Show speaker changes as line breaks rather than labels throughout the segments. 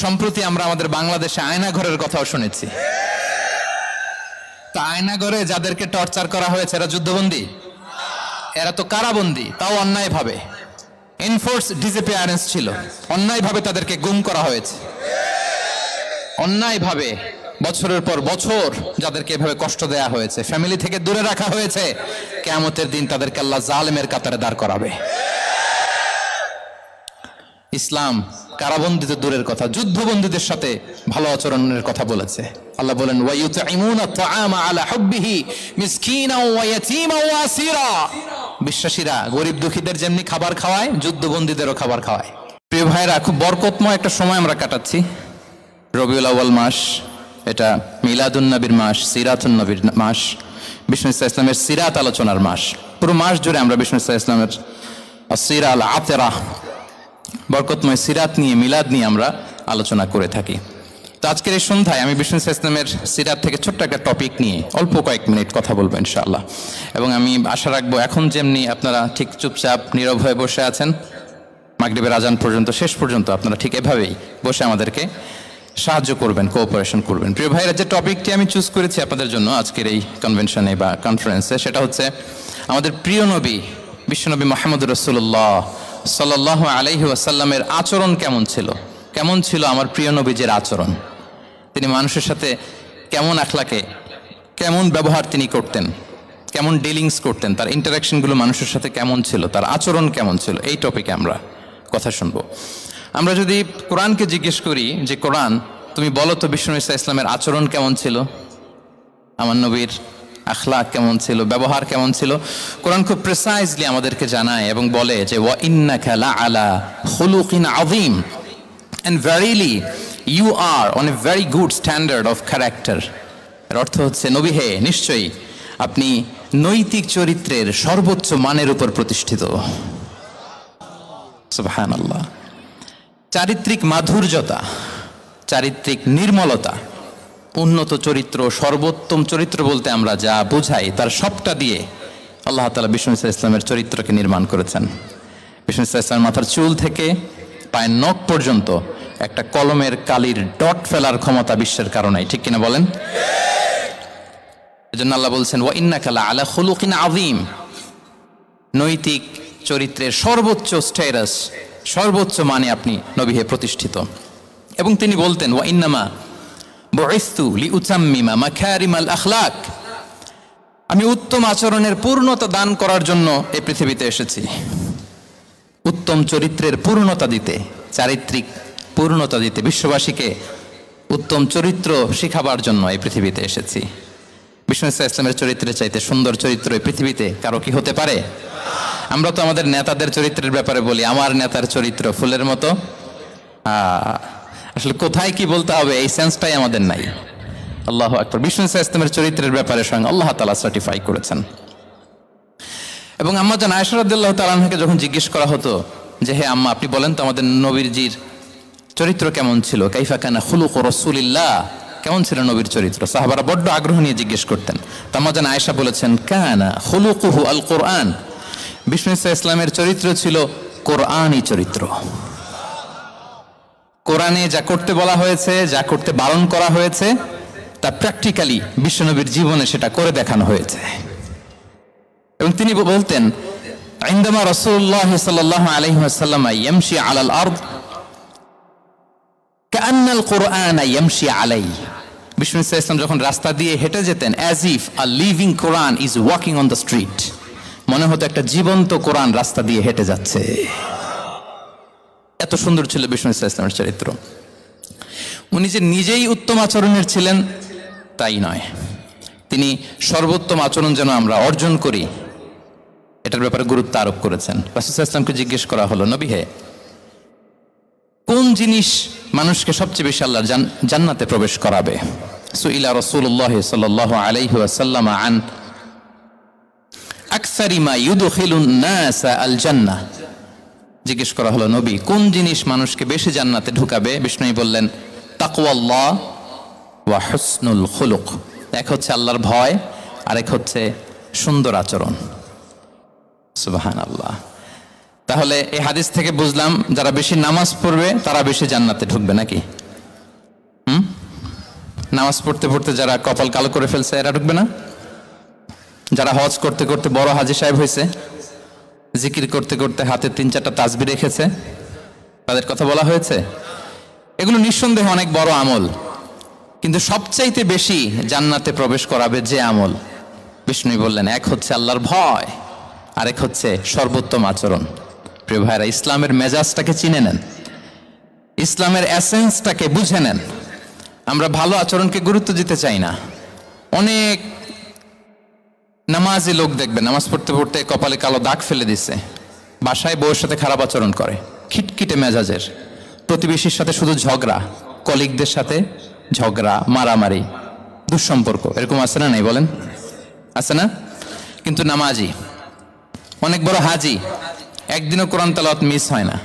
সম্প্রতি আমরা আমাদের বাংলাদেশে আয়নাঘরের কথাও শুনেছি। তা আয়নাঘরে যাদেরকে টর্চার করা হয়েছে এরা যুদ্ধবন্দী? এরা তো কারাবন্দী, তাও অন্যায়ভাবে। এনফোর্স ডিসঅ্যাপিয়ারেন্স ছিল, অন্যায়ভাবে তাদেরকে গুম করা হয়েছে। অন্যায়ভাবে বছরের পর বছর যাদেরকে এভাবে কষ্ট দেয়া হয়েছে, ফ্যামিলি থেকে দূরে রাখা হয়েছে, কিয়ামতের দিন তাদেরকে আল্লাহ জালেমের কাতারে দাঁড় করাবে। ইসলাম কারাবন্দীদের দূরের কথা, যুদ্ধবন্দীদের সাথে ভালো আচরণের কথা বলেছে। আল্লাহ বলেন ওয়ায়ুতঈমুনা আত-তাআমা আলা হুব্বিহি মিসকিনাও ওয়া ইয়াতীমান ওয়া আসীরা। বিশ্বাসীরা গরিব দুঃখীদের যেমনি খাবার খাওয়ায়, যুদ্ধবন্দীদেরও খাবার খাওয়ায়। প্রিয় ভাইরা, খুব বরকতময় একটা সময় আমরা কাটাচ্ছি। রবিউল আউয়াল মাস, এটা মিলাদুন নবীর মাস, সিরাতুন নবীর মাস, বিষ্ণু ইসলামের সিরাত আলোচনার মাস। পুরো মাস জুড়ে আমরা বিষ্ণু ইসলামের আসিরা আল আতেরা, বরকতময় সিরাত নিয়ে, মিলাদ নিয়ে আমরা আলোচনা করে থাকি। তো আজকের এই সন্ধ্যায় আমি বিষ্ণু ইসলামের সিরাত থেকে ছোট্ট একটা টপিক নিয়ে অল্প কয়েক মিনিট কথা বলবো ইনশাআল্লাহ। এবং আমি আশা রাখবো এখন যেমনি আপনারা ঠিক চুপচাপ নীরব হয়ে বসে আছেন মাগরিবের আজান পর্যন্ত, শেষ পর্যন্ত আপনারা ঠিক এভাবেই বসে আমাদেরকে সাহায্য করবেন, কোঅপারেশন করবেন। প্রিয় ভাইরা, যে টপিকটি আমি চুজ করেছি আপনাদের জন্য আজকের এই কনভেনশনে বা কনফারেন্সে, সেটা হচ্ছে আমাদের প্রিয় নবী বিশ্বনবী মুহাম্মদ রাসূলুল্লাহ সাল্লাল্লাহু আলাইহি ওয়াসাল্লামের আচরণ কেমন ছিল। কেমন ছিল আমার প্রিয় নবীজির আচরণ? তিনি মানুষের সাথে কেমন আখলাকে, কেমন ব্যবহার তিনি করতেন, কেমন ডিলিংস করতেন, তার ইন্টারাকশনগুলো মানুষের সাথে কেমন ছিল, তার আচরণ কেমন ছিল, এই টপিকে আমরা কথা শুনবো। আমরা যদি কোরআনকে জিজ্ঞেস করি যে কোরআন তুমি বলো তো বিষ্ণু ইসলামের আচরণ কেমন ছিল, আমার নবীর আখলাক কেমন ছিল, ব্যবহার কেমন ছিল, কোরআন খুব প্রিসাইজলি আমাদেরকে জানায় এবং বলে যে ওয়া ইন্নাকা লাআলা খুলুকিন আযীম, and verily you are on a very good standard of character। এর অর্থ হচ্ছে নবী হে, নিশ্চয়ই আপনি নৈতিক চরিত্রের সর্বোচ্চ মানের উপর প্রতিষ্ঠিত। সুবহানাল্লাহ। চারিত্রিক মাধুর্যতা, চারিত্রিক নির্মলতা, উন্নত চরিত্র, সর্বোত্তম চরিত্র বলতে আমরা যা বুঝাই তার সবটা দিয়ে আল্লাহ তাআলা বিষ্ণু ইসলামের চরিত্রকে নির্মাণ করেছেন। বিষ্ণু ইসলামের মাথার চুল থেকে পায়ের নখ পর্যন্ত একটা কলমের কালির ডট ফেলার ক্ষমতা বিশ্বের কারণেই, ঠিক কিনা বলেন? এজন্য আল্লাহ বলছেন ওয়া ইন্নাকা লাআলা খুলুকিন আযীম, নৈতিক চরিত্রের সর্বোচ্চ স্ট্যাটাস, সর্বোচ্চ মানে আপনি নবী হে প্রতিষ্ঠিত। এবং তিনি বলতেন ওয়া ইন্নামা বুইসতু লিউতাম্মিমা মাকারিমাল আখলাক, আমি উত্তম আচরণের পূর্ণতা দান করার জন্য এই পৃথিবীতে এসেছি। উত্তম চরিত্রের পূর্ণতা দিতে, চারিত্রিক পূর্ণতা দিতে, বিশ্ববাসীকে উত্তম চরিত্র শিখাবার জন্য এই পৃথিবীতে এসেছি। বিষ্ণু ইসলামের চরিত্রের চাইতে সুন্দর চরিত্র এই পৃথিবীতে কারো কি হতে পারে? আমরা তো আমাদের নেতাদের চরিত্রের ব্যাপারে বলি আমার নেতার চরিত্র ফুলের মতো। আসলে কোথায় কি বলতে হবে এই সেন্সটাই আমাদের নাই। আল্লাহু আকবার। বিষ্ণু ইসলামের চরিত্রের ব্যাপারে স্বয়ং আল্লাহ তাআলা সার্টিফাই করেছেন। এবং আম্মা জান আয়েশা রাদিয়াল্লাহু তাআলা আনহাকে যখন জিজ্ঞেস করা হতো যে হে আম্মা, আপনি বলেন তো আমাদের নবীজির চরিত্র কেমন ছিল, কাইফা কানা খুলুকু রাসূলিল্লাহ, কেমন ছিল নবীর চরিত্র, সাহাবারা বড্ড আগ্রহ নিয়ে জিজ্ঞেস করতেন। তো আম্মা জান আয়েশা বলেছেন কানা খুলুকুহু আল কোরআন, বিষ্ণু ইসলামের চরিত্র ছিল কোরআনই চরিত্র। কোরআনে যা করতে বলা হয়েছে, যা করতে বারণ করা হয়েছে, তা প্র্যাকটিক্যালি বিশ্বনবীর জীবনে সেটা করে দেখানো হয়েছে। এবং তিনি বলতেন ইনদামা রাসূলুল্লাহ সাল্লাল্লাহু আলাইহি ওয়াসাল্লাম ইয়ামশি আলাল আরদ কাআন্নাল কুরআন ইয়ামশি আলাইহি, বিষ্ণু ইসলাম যখন রাস্তা দিয়ে হেঁটে যেতেন as if a living Quran is walking on the street, মনে হতো একটা জীবন্ত কোরআন রাস্তা দিয়ে হেঁটে যাচ্ছে। এত সুন্দর ছিল বিষ্ণু ইসলামের চরিত্র। উনি যে নিজেই উত্তম আচরণের ছিলেন তাই নয়, তিনি সর্বোত্তম আচরণ যেন আমরা অর্জন করি এটার ব্যাপারে গুরুত্ব আরোপ করেছেন। রাসূল সাল্লাল্লাহু আলাইহি ওয়াসাল্লামকে জিজ্ঞেস করা হলো নবী হে, কোন জিনিস মানুষকে সবচেয়ে বেশি আল্লাহর জান্নাতে প্রবেশ করাবে? সুইলা রাসূলুল্লাহ সাল্লাল্লাহু আলাইহি ওয়াসাল্লাম আন আকসারি মা ইউদখিলুন নাস আল জান্নাহ, জিজ্ঞেস করা হলো নবী কোন জিনিস মানুষকে বেশি জান্নাতে ঢুকাবে? বিষ্ণু বললেন তাকওয়াল্লাহ ওয়া হুসনুল খুলুক, এক হচ্ছে আল্লাহর ভয়, আরেক হচ্ছে সুন্দর আচরণ। সুবহানাল্লাহ। তাহলে এই হাদিস থেকে বুঝলাম যারা বেশি নামাজ পড়বে তারা বেশি জান্নাতে ঢুকবে নাকি? নামাজ পড়তে পড়তে যারা কপাল কালো করে ফেলছে এরা ঢুকবে না? যারা হজ করতে করতে বড় হাজী সাহেব হয়েছে, জিকির করতে করতে হাতে 3-4টা তাসবিহ রেখেছে, তাদের কথা বলা হয়েছে? এগুলো নিঃসন্দেহে অনেক বড় আমল, কিন্তু সবচাইতে বেশি জান্নাতে প্রবেশ করাবে যে আমল, বিষ্ণু বললেন, এক হচ্ছে আল্লাহর ভয়, আরেক হচ্ছে সর্বোত্তম আচরণ। প্রিয় ভাইরা, ইসলামের মেজাজটাকে চিনে নেন, ইসলামের এসেন্সটাকে বুঝে নেন। আমরা ভালো আচরণকে গুরুত্ব দিতে চাই না। অনেক নামাজি লোক দেখবেন নামাজ পড়তে পড়তে কপালে কালো দাগ ফেলে দিচ্ছে, বাসায় বউয়ের সাথে খারাপ আচরণ করে, খিটখিটে মেজাজের, প্রতিবেশীর সাথে শুধু ঝগড়া, কলিগদের সাথে ঝগড়া, মারামারি, দুঃসম্পর্ক, এরকম আছে না? নাই বলেন, আছে না? কিন্তু নামাজি, অনেক বড় হাজি, একদিনও কোরআন তেলাওয়াত মিস হয় না,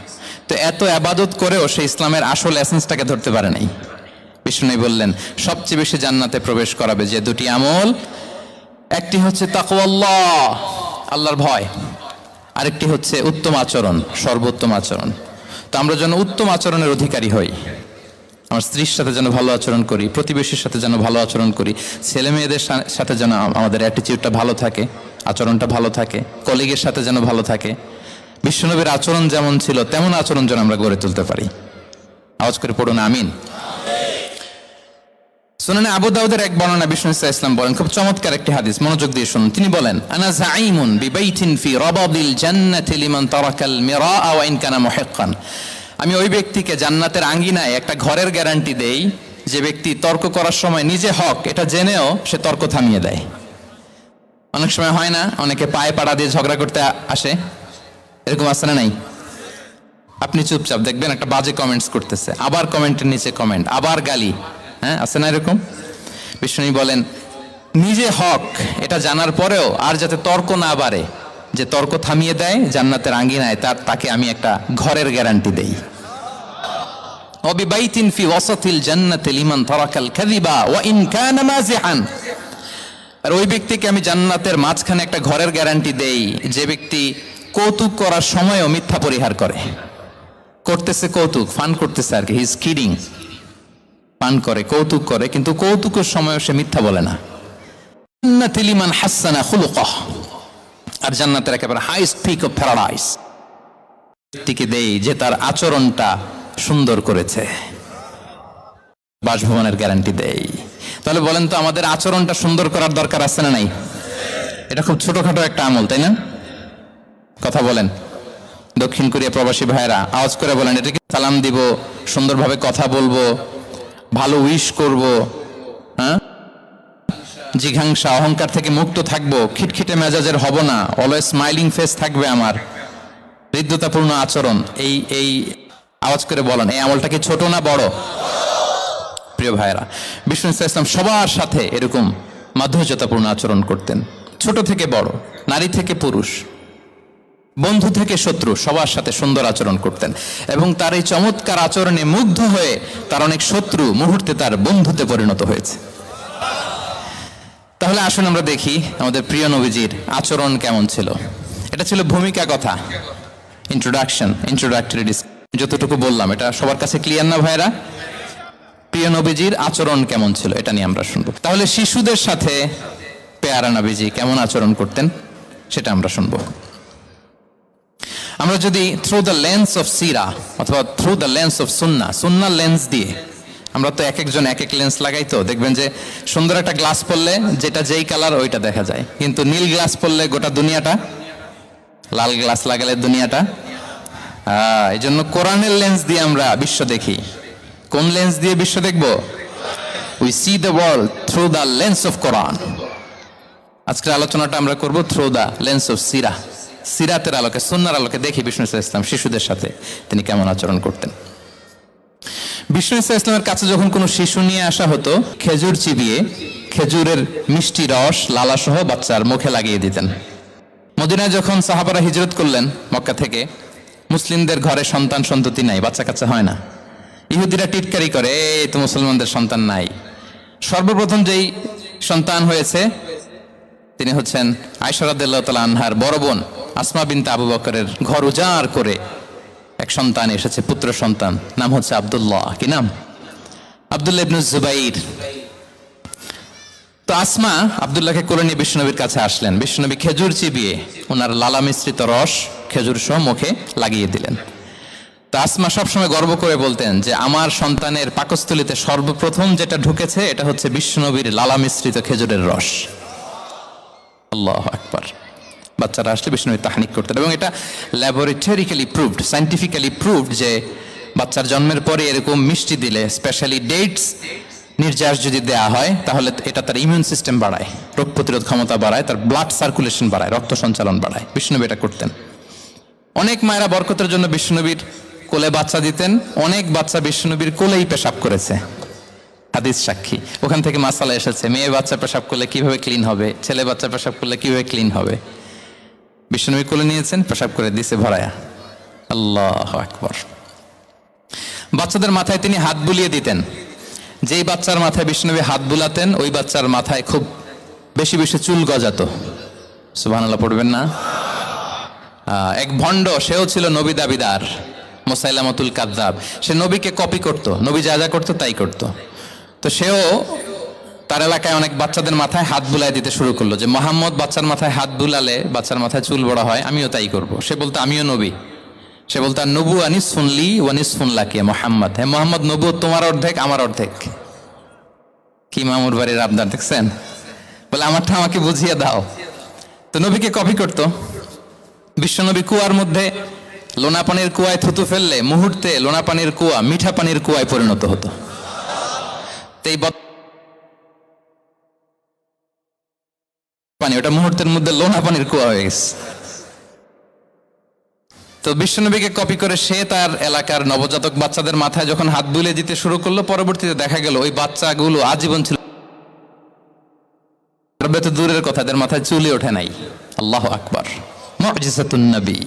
তো এত আবাদত করেও সে ইসলামের আসল এসেন্সটাকে ধরতে পারে নাই। বিষ্ণু বললেন সবচেয়ে বেশি জান্নাতে প্রবেশ করাবে যে দুটি আমল, একটি হচ্ছে তাকওয়াল্লাহ, আল্লাহর ভয়, আরেকটি হচ্ছে উত্তম আচরণ, সর্বোত্তম আচরণ। তো আমরা যেন উত্তম আচরণের অধিকারী হই, আমার স্ত্রীর সাথে যেন ভালো আচরণ করি, প্রতিবেশীর সাথে যেন ভালো আচরণ করি, ছেলে মেয়েদের সাথে যেন আমাদের অ্যাটিটিউডটা ভালো থাকে, আচরণটা ভালো থাকে, কলিগের সাথে যেন ভালো থাকে। বিশ্বনবীর আচরণ যেমন ছিল তেমন আচরণ যেন আমরা গড়ে তুলতে পারি। আওয়াজ করে পড়ুন আমিন। সুনানে আবু দাউদের এক বর্ণনা, বিষ্ণু ইসলাম বলেন, খুব চমৎকার একটি হাদিস, মনোযোগ দিয়ে শুনুন। তিনি বলেন, আনা যাঈমুন বিবাইতিন ফি রাবাদিল জান্নাতি লিমান তারাকাল মিরাআ ওয়া ইন কানা মুহিক্কান। আমি ওই ব্যক্তিকে জান্নাতের আঙ্গিনায় একটা ঘরের গ্যারান্টি দেই যে ব্যক্তি তর্ক করার সময় নিজে হক এটা জেনেও সে তর্ক থামিয়ে দেয়। অনেক সময় হয় না, অনেকে পায়ে পাড়া দিয়ে ঝগড়া করতে আসে, এরকম আছে না নাই? আপনি চুপচাপ দেখবেন একটা বাজে কমেন্টস করতেছে, আবার কমেন্টের নিচে কমেন্ট, আবার গালি, হ্যাঁ আছে না এরকম? বিষ্ণু বলেন নিজে হক এটা জানার পরেও আর যাতে তর্ক না বাড়ে, যে তর্ক থামিয়ে দেয় জান্নাতের আঙ্গিনায়, তাকে আমি একটা ঘরের গ্যারান্টি দেই। ওয়াবিবাইতিন ফি ওয়াসাতিল জান্নাতি লিমান তারাকাল কাযিবা ওয়া ইন কানা মাযিহান। আর ওই ব্যক্তিকে আমি জান্নাতের মাঝখানে একটা ঘরের গ্যারান্টি দেই যে ব্যক্তি কৌতুক করার সময়ও মিথ্যা পরিহার করে। করতেছে কৌতুক, ফান করতেছে আর কি, হি ইজ কিডিং, পান করে, কৌতুক করে, কিন্তু কৌতুকের সময়ও সে মিথ্যা বলে না। জান্নাতি লিমান হাসানা খুলুকাহ। আর জান্নাতের একেবারে হাইস্ট পিক অফ প্যারাডাইস ব্যক্তিকে দেই যে তার আচরণটা সুন্দর করেছে, বাসভবনের গ্যারান্টি দেই। তাহলে বলেন তো আমাদের আচরণটা সুন্দর করার দরকার আছে না নাই? এটা খুব ছোটখাটো একটা আমল, তাই না? কথা বলেন। দক্ষিণ কোরিয়া প্রবাসী ভাইয়েরা আওয়াজ করে বলেন, এটা কি সালাম দিব, সুন্দরভাবে কথা বলবো, ভালো উইশ করব, হ্যাঁ, জিঘাংসা অহংকার থেকে মুক্ত থাকবো, খিটখিটে মেজাজের হব না, অলওয়েজ স্মাইলিং ফেস থাকবে আমার, হৃদ্যতাপূর্ণ আচরণ। এই আওয়াজ করে বলেন, এই আমলটা কি ছোট না বড়? প্রিয় ভাইয়েরা, বিষ্ণু ইসলাম সবার সাথে এরকম মাধুর্যতাপূর্ণ আচরণ করতেন, ছোট থেকে বড়, নারী থেকে পুরুষ, বন্ধু থেকে শত্রু, সবার সাথে সুন্দর আচরণ করতেন। এবং তার এই চমৎকার আচরণে মুগ্ধ হয়ে তার অনেক শত্রু মুহূর্তে তার বন্ধুতে পরিণত হয়েছে। তাহলে আসুন আমরা দেখি আমাদের প্রিয় নবীজির আচরণ কেমন ছিল। এটা ছিল ভূমিকা কথা, ইন্ট্রোডাক্টরি যতটুকু বললাম এটা সবার কাছে ক্লিয়ার না ভাইরা? প্রিয় নবীজির আচরণ কেমন ছিল এটা নিয়ে আমরা শুনবো। তাহলে শিশুদের সাথে পেয়ারা নবীজি কেমন আচরণ করতেন সেটা আমরা শুনবো। আমরা যদি থ্রু দ্য লেন্স অফ সিরা অথবা through the lens of Sunnah lens দিয়ে, আমরা তো এক একজন এক এক লেন্স লাগাই, তো দেখবেন যে সুন্দর একটা গ্লাস পরলে যেটা যেই কালার ওইটা দেখা যায়, কিন্তু নীল গ্লাস পরলে গোটা দুনিয়াটা, লাল গ্লাস লাগালে দুনিয়াটা। এই জন্য কোরআনের লেন্স দিয়ে আমরা বিশ্ব দেখি। কোন লেন্স দিয়ে বিশ্ব দেখব? We see the world through the lens of Quran. আজকের আলোচনাটা আমরা করব থ্রু দ্য লেন্স অফ সিরা, সিরাতের আলোকে, সুন্নাহর আলোকে দেখি বিষ্ণু ইসলাম শিশুদের সাথে তিনি কেমন আচরণ করতেন। বিষ্ণু ইসলামের কাছে যখন কোনো শিশু নিয়ে আসা হতো, খেজুর চিবিয়ে খেজুরের মিষ্টি রস লালাসহ বাচ্চার মুখে লাগিয়ে দিতেন। মদিনায় যখন সাহাবারা হিজরত করলেন মক্কা থেকে, মুসলিমদের ঘরে সন্তান সন্ততি নাই, বাচ্চা কাচ্চা হয় না। ইহুদিরা টিটকারি করে, এই তো মুসলমানদের সন্তান নাই। সর্বপ্রথম যেই সন্তান হয়েছে তিনি হচ্ছেন আয়েশা রাদিয়াল্লাহু তাআলা আনহার বড় বোন আসমা বিনতে আবু বকরের ঘর উজাড় করে এক সন্তান এসেছে, পুত্র সন্তান, নাম হচ্ছে আব্দুল্লাহ। কি নাম? আব্দুল্লাহ ইবনে জুবাইর তো আসমা আব্দুল্লাহকে কোলে নিয়ে বিশ্বনবীর কাছে আসলেন। বিশ্বনবী খেজুর চিবিয়ে ওনার লালা মিশ্রিত রস খেজুর সহ মুখে লাগিয়ে দিলেন। তো আসমা সবসময় গর্ব করে বলতেন যে আমার সন্তানের পাকস্থলিতে সর্বপ্রথম যেটা ঢুকেছে এটা হচ্ছে বিশ্বনবীর লালা মিশ্রিত খেজুরের রস। আল্লাহু আকবার। বাচ্চারা আসলে বিশ্বনবী তাহনিক করতেন এবং এটা ল্যাবরেটরিক্যালি প্রুভড, সায়েন্টিফিক্যালি প্রুভড যে বাচ্চার জন্মের পরে এরকম মিষ্টি দিলে, স্পেশালি ডেটস নির্যাস যদি দেয়া হয়, তাহলে এটা তার ইমিউন সিস্টেম বাড়ায়, রোগ প্রতিরোধ ক্ষমতা বাড়ায়, তার ব্লাড সার্কুলেশন বাড়ায়, রক্ত সঞ্চালন বাড়ায়। বিশ্বনবী এটা করতেন। অনেক মায়েরা বরকতের জন্য বিশ্বনবীর কোলে বাচ্চা দিতেন। অনেক বাচ্চা বিশ্বনবীর কোলেই পেশাব করেছে, হাদিস সাক্ষী। ওখান থেকে মাসালা এসেছে, মেয়ে বাচ্চা পেশাব করলে কিভাবে ক্লিন হবে, ছেলে বাচ্চা পেশাব করলে কিভাবে ক্লিন হবে। বিশ্বনবী কোলে নিয়েছেন, পেশাব করে দিছে ভরায়া। আল্লাহু আকবার। বাচ্চাদের মাথায় তিনি হাত বুলিয়ে দিতেন। যেই বাচ্চার মাথায় বিশ্বনবী হাত বুলাতেন ওই বাচ্চার মাথায় খুব বেশি বেশি চুল গজাতো। সুবহানাল্লাহ পড়বেন না? এক ভণ্ড, সেও ছিল নবী দাবিদার, মুসাইলামাতুল কাযযাব। সে নবীকে কপি করত, নবী যা যা করতো তাই করত। তো সেও তার এলাকায় অনেক বাচ্চাদের মাথায় হাত বুলাই দিতে শুরু করলো যে মোহাম্মদ বাচ্চার মাথায় হাত বুলালে বাচ্চার মাথায় চুল বড় হয়, আমিও তাই করব। সে বলতো আমিও নবী। সে বলতো নবু আনিস শুনলি ওয়ানিস শুনলাকে মোহাম্মদ, হ্যাঁ মোহাম্মদ নবু তোমার অর্ধেক আমার অর্ধেক। কি মামুর বাড়ির আবদার দেখছেন? বলে আমারটা আমাকে বুঝিয়ে দাও। তো নবীকে কপি করত। বিশ্বনবী কুয়ার মধ্যে লোনা পানির কুয়ায় থুতু ফেললে মুহূর্তে লোনা পানির কুয়া মিঠা পানির কুয়ায় পরিণত হতো। তো এই পানি ওটা মুহূর্তের মধ্যে লোনা পানির কুয়া হয়ে গেছে। তো বিশ্বনবীকে কপি করে সে তার এলাকার নবজাতক বাচ্চাদের মাথায় যখন হাত বুলিয়ে দিতে শুরু করলো, পরবর্তীতে দেখা গেল ওই বাচ্চাগুলো আজীবন ছিল, তো দূরের কথা, এদের মাথায় চুলই ওঠে নাই। আল্লাহু আকবার, মুজিজাতুন নবী।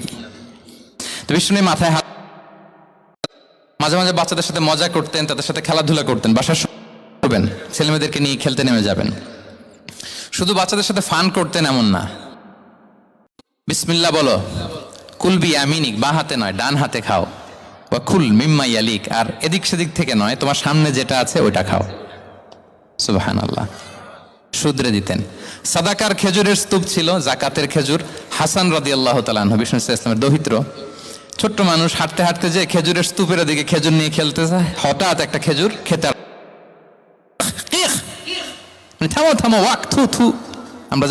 তো বিশ্বনবী মাথায় হাত, মাঝে মাঝে বাচ্চাদের সাথে মজা করতেন, তাদের সাথে খেলাধুলা করতেন। বাসার করবেন, ছেলেমেয়েদেরকে নিয়ে খেলতে নেমে যাবেন। শুধু বাচ্চাদের সাথে ফান করতেন এমন না। বিসমিল্লাহ বলো, কুলবি আমিনিক, বা হাতে নয় ডান হাতে খাও। বা খুল মিম্মা ইয়ালিক, আর এদিক সেদিক থেকে নয়, তোমার সামনে যেটা আছে ওইটা খাও। সুবহানাল্লাহ। শুধরে দিতেন। সাদাকার খেজুরের স্তূপ ছিল, জাকাতের খেজুর। হাসান রাদিয়াল্লাহু তাআলা আনহু, বিষ্ণু ইসলামের দৌহিত্র, ছোট্ট মানুষ, হাঁটতে হাঁটতে যে খেজুরের স্তূপের দিকে খেজুর নিয়ে খেলতে যায়, হঠাৎ একটা খেজুর খেতে, থামো থামো, ওয়াক থু থু। আমরা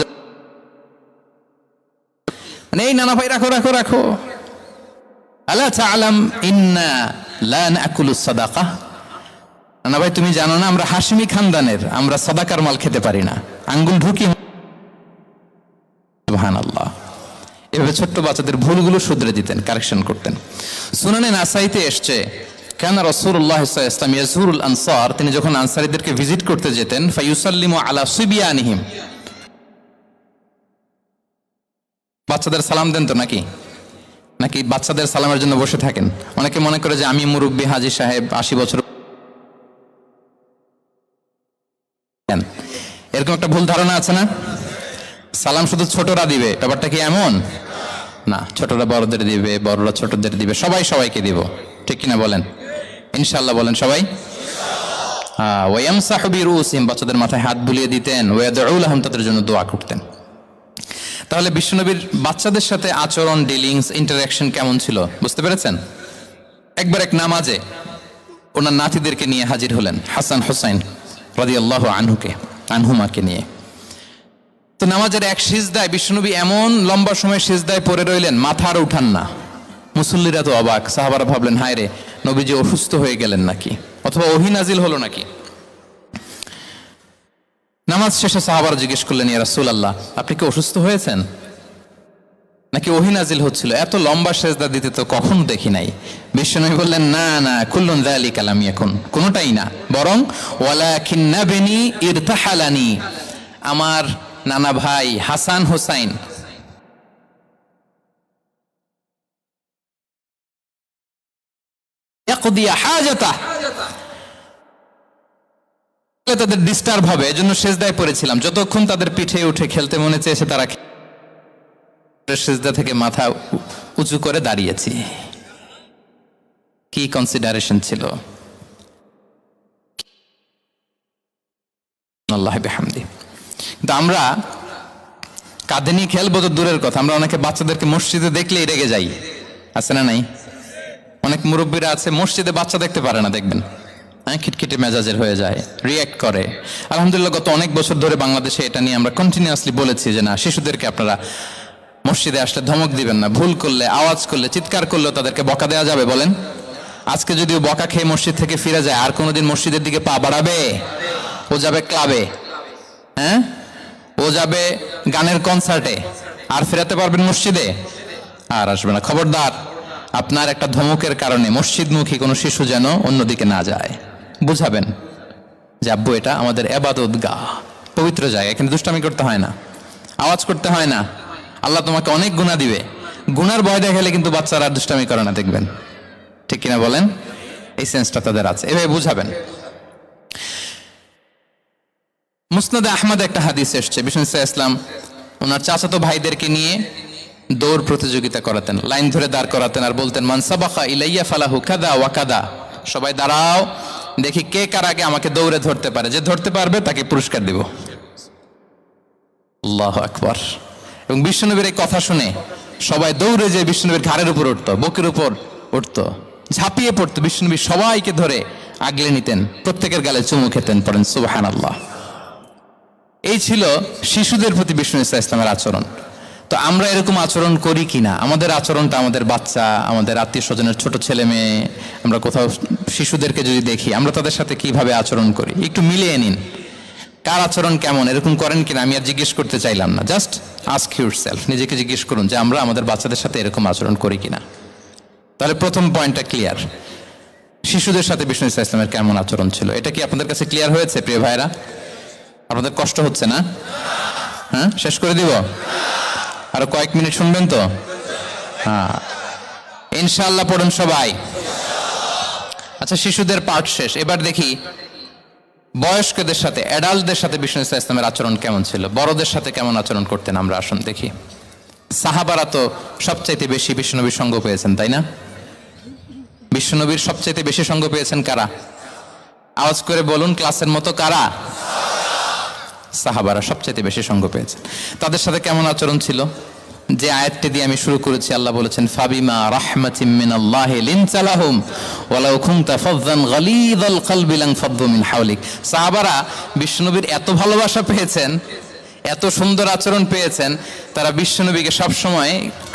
এই নানা ভাই রাখো রাখো রাখো। আলা তাআলাম ইন্না লা নাকুলুস সাদাকা। নানা ভাই তুমি জানো না আমরা হাশিমি খানদানের, আমরা সাদাকার মাল খেতে পারি না। আঙ্গুল ঢুকি। সুবহানাল্লাহ। এভাবে ছোট্ট বাচ্চাদের ভুলগুলো শুধরে দিতেন, কারেকশন করতেন। সুনানে নাসাইতে এসছে, কানা রাসূলুল্লাহ সাল্লাল্লাহু আলাইহি ওয়াসাল্লাম ইয়াজুরুল আনসার, তিনি যখন আনসারীদেরকে ভিজিট করতে যেতেন, ফায়ুসাল্লিমু আলা সিবিয়ানিহিম, বাচ্চাদের সালাম দেন তো নাকি? নাকি বাচ্চাদের সালামের জন্য বসে থাকেন? অনেকে মনে করে যে আমি মুরব্বী হাজী সাহেব 80 বছর, এরকম একটা ভুল ধারণা আছে না? সালাম শুধু ছোটরা দিবে, ব্যাপারটা কি এমন না। ছোটরা বড়দের দিবে, বড়রা ছোটদের দিবে, সবাই সবাইকে দিব। ঠিক কিনা বলেন? ইনশাআল্লাহ বলেন সবাই। ওয়ায়ামসাহু বিরুসিহিম, বাচ্চাদের মাথায় হাত বুলিয়ে দিতেন। ওয়ায়াদউ লাহুম, তাদের জন্য দোয়া করতেন। তাহলে বিশ্বনবীর বাচ্চাদের সাথে আচরণ, ডিলিংস, ইন্টারঅ্যাকশন কেমন ছিল বুঝতে পেরেছেন? একবার এক নামাজে ওনার নাতিদেরকে নিয়ে হাজির হলেন, হাসান হুসাইন রাদিয়াল্লাহু আনহুমাকে নিয়ে। তো নামাজের এক সিজদায় বিশ্বনবী এমন লম্বা সময় সিজদায় পড়ে রইলেন, মাথা আর উঠান না। মুসল্লিরা তো অবাক, সাহাবারা ভাবলেন হায় রে, নবীজি অসুস্থ হয়ে গেলেন নাকি, অথবা ওহী নাজিল হলো নাকি। নামাজ শেষে সাহাবারা জিজ্ঞেস করলেন, ইয়া রাসূলুল্লাহ আপনি কি অসুস্থ হয়েছেন নাকি ওহী নাজিল হচ্ছিল? এত লম্বা সিজদা দিতে তো কখনো দেখি নাই। বিশ্বনবী বললেন, না না, কুল্লুন যালিকা লাম ইয়াকুন, কোনোটাই না, বরং ওয়ালাকিন্না বিনি ইরতাহালানি, আমার নানা ভাই হাসান হুসাইন ইয়াকদিয়া হাজাতা, তাদের ডিস্টার্ব হবে, এজন্য সিজদায় পড়েছিলাম। যতক্ষণ তাদের পিঠে উঠে খেলতে মনে চেয়েছে তারা সিজদা থেকে মাথা উঁচু করে দাঁড়িয়েছি। কি কনসিডারেশন ছিল! আল্লাহ বিহামদি। কিন্তু আমরা কাঁধে নিয়ে খেলবো তো দূরের কথা, আমরা অনেকে বাচ্চাদেরকে মসজিদে দেখলেই রেগে যাই, আছে না নাই? অনেক মুরব্বীরা আছে মসজিদে বাচ্চা দেখতে পারে না, দেখবেন হ্যাঁ, খিটখিটে মেজাজের হয়ে যায়, রিয়্যাক্ট করে। আলহামদুলিল্লাহ গত অনেক বছর ধরে বাংলাদেশে এটা নিয়ে আমরা কন্টিনিউয়াসলি বলেছি যে না, শিশুদেরকে আপনারা মসজিদে আসলে ধমক দিবেন না, ভুল করলে, আওয়াজ করলে, চিৎকার করলেও তাদেরকে বকা দেওয়া যাবে? বলেন, আজকে যদিও বকা খেয়ে মসজিদ থেকে ফিরে যায়, আর কোনোদিন মসজিদের দিকে পা বাড়াবে? ও যাবে ক্লাবে, হ্যাঁ, ও যাবে গানের কনসার্টে, আর ফেরাতে পারবেন মসজিদে? আর আসবে না। খবরদার, আপনার একটা ধমকের কারণে মসজিদমুখী কোনো শিশু যেন অন্যদিকে না যায়। বুঝাবেন যে আব্বু, এটা আমাদের ইবাদত গাহ, পবিত্র জায়গা, এখানে দুষ্টামি করতে হয় না, আওয়াজ করতে হয় না, আল্লাহ তোমাকে অনেক গুনাহ দিবে। গুনার ভয় দেখালে কিন্তু বাচ্চারা আর দুষ্টামি করে না, দেখবেন, ঠিক কিনা বলেন? এই সেন্সটা তাদের আছে, এভাবে বুঝাবেন। মুসনাদে আহমদ একটা হাদিস এসছে, বিষ্ণু ইসলাম ওনার চাচাতো ভাইদেরকে নিয়ে দৌড় প্রতিযোগিতা করাতেন, লাইন ধরে দাঁড় করাতেন, আর বলতেন মান সাবাকা ইলাইয়া ফালাহু কাদা ওয়া কাদা, সবাই দাঁড়াও, দেখি কে কার আগে আমাকে দৌড়ে ধরতে পারে, যে ধরতে পারবে তাকে পুরস্কার দিব। আল্লাহু আকবার। এবং বিশ্বনবীর এই কথা শুনে সবাই দৌড়ে যে বিশ্বনবীর ঘাড়ের উপর উঠতো, বুকের উপর উঠতো, ঝাঁপিয়ে পড়তো, বিশ্বনবী সবাইকে ধরে আগলে নিতেন, প্রত্যেকের গালে চুমু খেতেন। পড়েন সুবহানাল্লাহ। এই ছিল শিশুদের প্রতি বিষ্ণু ইসলামের আচরণ। তো আমরা এরকম আচরণ করি কিনা? আমাদের আচরণটা আমাদের বাচ্চা, আমাদের আত্মীয় স্বজনের ছোট ছেলে মেয়ে, আমরা কোথাও শিশুদেরকে যদি দেখি, আমরা তাদের সাথে কিভাবে আচরণ করি, একটু মিলিয়ে নিন কার আচরণ কেমন, এরকম করেন কিনা। আমি আর জিজ্ঞেস করতে চাইলাম না, জাস্ট আস্ক ইউরসেলফ, নিজেকে জিজ্ঞেস করুন যে আমরা আমাদের বাচ্চাদের সাথে এরকম আচরণ করি কিনা। তাহলে প্রথম পয়েন্টটা ক্লিয়ার, শিশুদের সাথে বিষ্ণু ইসলামের কেমন আচরণ ছিল। এটা কি আপনাদের কাছে ক্লিয়ার হয়েছে প্রিয় ভাইরা? আপনাদের কষ্ট হচ্ছে না? হ্যাঁ, শেষ করে দিব? আরো কয়েক মিনিট শুনবেন তো? হ্যাঁ, ইনশাআল্লাহ পড়ুন সবাই। আচ্ছা, শিশুদের পাঠ শেষ, এবার দেখি বয়স্কদের সাথে, অ্যাডাল্টদের সাথে বিষ্ণু ইসলামের আচরণ কেমন ছিল, বড়দের সাথে কেমন আচরণ করতেন। আমরা আসুন দেখি। সাহাবারা তো সবচাইতে বেশি বিশ্বনবীর সঙ্গ পেয়েছেন, তাই না? বিশ্বনবীর সবচাইতে বেশি সঙ্গ পেয়েছেন কারা? আওয়াজ করে বলুন, ক্লাসের মতো, কারা? সাহাবারা সবচাইতে বেশি সঙ্গ পেয়েছেন। তাদের সাথে কেমন আচরণ ছিল? যে আয়াতটি দিয়ে আমি শুরু করেছি, আল্লাহ বলেছেন ফাবিমা রাহমাতিম মিনাল্লাহি লিনতা লাহুম ওয়ালাউ কুনতা ফাযযান গালিযাল কলবি লানফাদ্দু মিন হাওলিক। সাহাবারা বিশ্বনবীর এত ভালোবাসা পেয়েছেন, এত সুন্দর আচরণ পেয়েছেন, তারা বিশ্বনবীকে সবসময়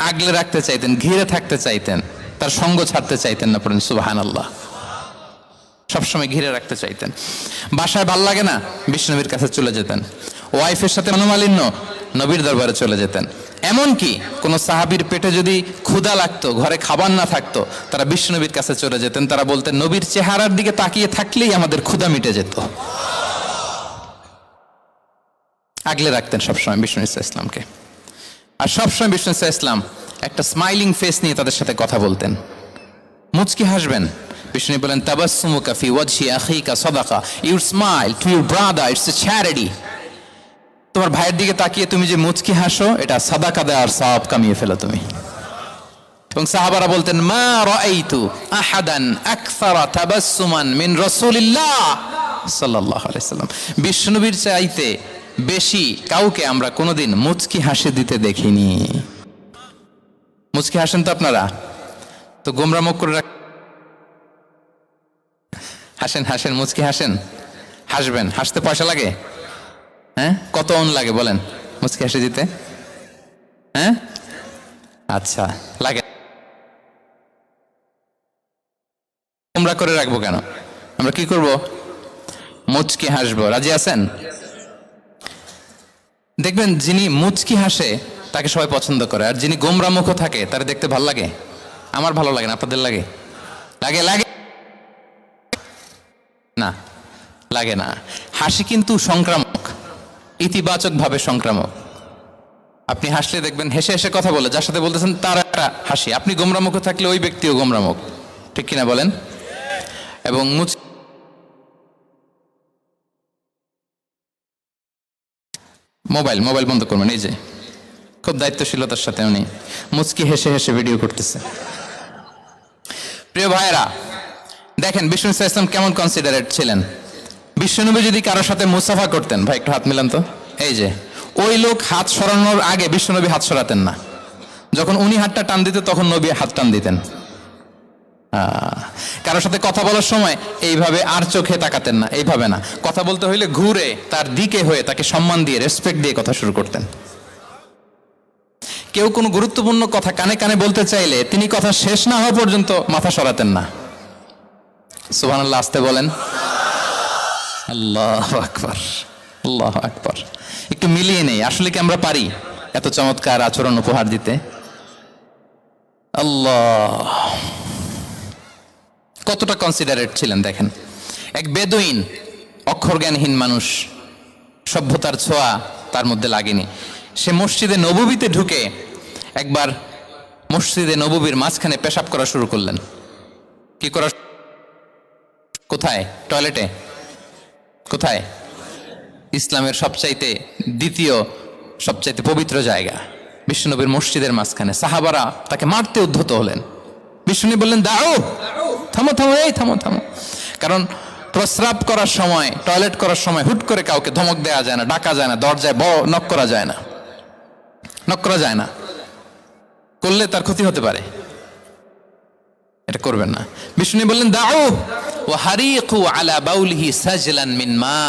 আগলে রাখতে চাইতেন, ঘিরে থাকতে চাইতেন, তার সঙ্গ ছাড়তে চাইতেন না। পড়েন সুবহানাল্লাহ। সবসময় ঘিরে রাখতে চাইতেন। বাসায় ভাল লাগে না, বিশ্বনবীর কাছে চলে যেতেন। ওয়াইফের সাথে মনোমালিন্য, নবীর দরবারে চলে যেতেন। এমনকি কোন সাহাবীর পেটে যদি ক্ষুধা লাগতো, ঘরে খাবার না থাকতো, তারা বিশ্বনবীর কাছে চলে যেতেন। তারা বলতেন নবীর চেহারার দিকে তাকিয়ে থাকলেই আমাদের ক্ষুধা মিটে যেত। আগলে রাখতেন সবসময় বিষ্ণু ইসলামকে। আর সবসময় বিষ্ণু ইসলাম একটা স্মাইলিং ফেস নিয়ে তাদের সাথে কথা বলতেন, মুচকি হাসবেন। বিষ্ণু বলেন তাবাসসুমুকা ফি ওয়াজহি আখিকা সাদাকা, you smile to your brother, it's a charity. তোমার ভাইয়ের দিকে তাকিয়ে তুমি যে মুচকি হাসো, এটা সাদাকা দেওয়ার সওয়াব কামিয়ে ফেলো তুমি। এবং সাহাবারা বলতেন মা রাআইতু আহাদান আকসারা তাবাসসুমান মিন রাসূলিল্লাহ সাল্লাল্লাহু আলাইহি সাল্লাম। বিশ্বনবীর চাইতে বেশি কাউকে আমরা কোনোদিন মুচকি হাসি দিতে দেখিনি। মুচকি হাসেন তো আপনারা? তো গোমরা মুখ করে হাসেন, হাসেন, মুচকি হাসেন, হাসবেন। হাসতে পয়সা লাগে? হ্যাঁ, কত অন লাগে বলেন মুচকি হাসি দিতে? হ্যাঁ, আচ্ছা, লাগে। গোমরা করে রাখবো কেন? আমরা কি করব? মুচকি হাসবো। রাজি আছেন? দেখবেন যিনি মুচকি হাসে তাকে সবাই পছন্দ করে, আর যিনি গোমরা মুখ থাকে তার দেখতে ভালো লাগে। আমার ভালো লাগে না, আপনাদের লাগে? লাগে? লাগে না? লাগে না। হাসি কিন্তু সংক্রামক, ইতিবাচক ভাবে সংক্রামক। আপনি হাসলে দেখবেন হেসে হেসে কথা বলে, যার সাথে বলতেছেন তার একটা হাসি। আপনি গোমরা মুখ থাকলে ওই ব্যক্তিও গোমরা মুখ, ঠিক কিনা বলেন? এবং মোবাইল বন্ধ করবেন। এই যে খুব দায়িত্বশীলতার সাথে উনি মুচকি হেসে হেসে ভিডিও করতেছে। প্রিয় ভাইরা, দেখেন বিষ্ণু ইসলাম কেমন কনসিডারেট ছিলেন। বিশ্বনবী যদি কারোর সাথে মুসাফা করতেন, ভাই একটু হাত মিলান তো, এই যে ওই লোক হাত সরানোর আগে বিশ্বনবী হাত সরাতেন না, যখন উনি হাতটা টান দিতেন তখন নবী হাত টান দিতেন। কারোর সাথে কথা বলার সময় এইভাবে আর চোখে তাকাতেন না, এইভাবে না, কথা বলতে হইলে ঘুরে তার দিকে হয়ে তাকে সম্মান দিয়ে রেসপেক্ট দিয়ে কথা শুরু করতেন। কেউ কোনো গুরুত্বপূর্ণ কথা কানে কানে বলতে চাইলে তিনি কথা শেষ না হওয়া পর্যন্ত মাথা সরাতেন না। সুবহানাল্লাহ, আসতে বলেন। আল্লাহু আকবার, আল্লাহু আকবার। একটু মিলিয়ে নেই, আসলে কি আমরা পারি এত চমৎকার আচরণ উপহার দিতে? আল্লাহ, কতটা কনসিডারেট ছিলেন দেখেন। এক বেদুইন, অক্ষর জ্ঞানহীন মানুষ, সভ্যতার ছোঁয়া তার মধ্যে লাগেনি। সে মসজিদে নববীতে ঢুকে একবার মসজিদে নববীর মাঝখানে পেশাব করা শুরু করলেন। কি করা? কোথায়? টয়লেটে? কোথায়? ইসলামের সবচাইতে দ্বিতীয় সবচাইতে পবিত্র জায়গা বিশ্বনবীর মসজিদের মাঝখানে। সাহাবারা তাকে মারতে উদ্ধত হলেন। বিশ্বনবী বললেন, দাও, থামো থামো, এই থামো থামো। কারণ প্রস্রাব করার সময়, টয়লেট করার সময় হুট করে কাউকে ধমক দেওয়া যায় না, ডাকা যায় না, দরজায় নক করা যায় না, নক করা যায় না, করলে তার ক্ষতি হতে পারে, এটা করবেন না। বিষ্ণু বললেন, দাও ওয়া হারিকু আলা বাউলিহি সাজলান মিন মা,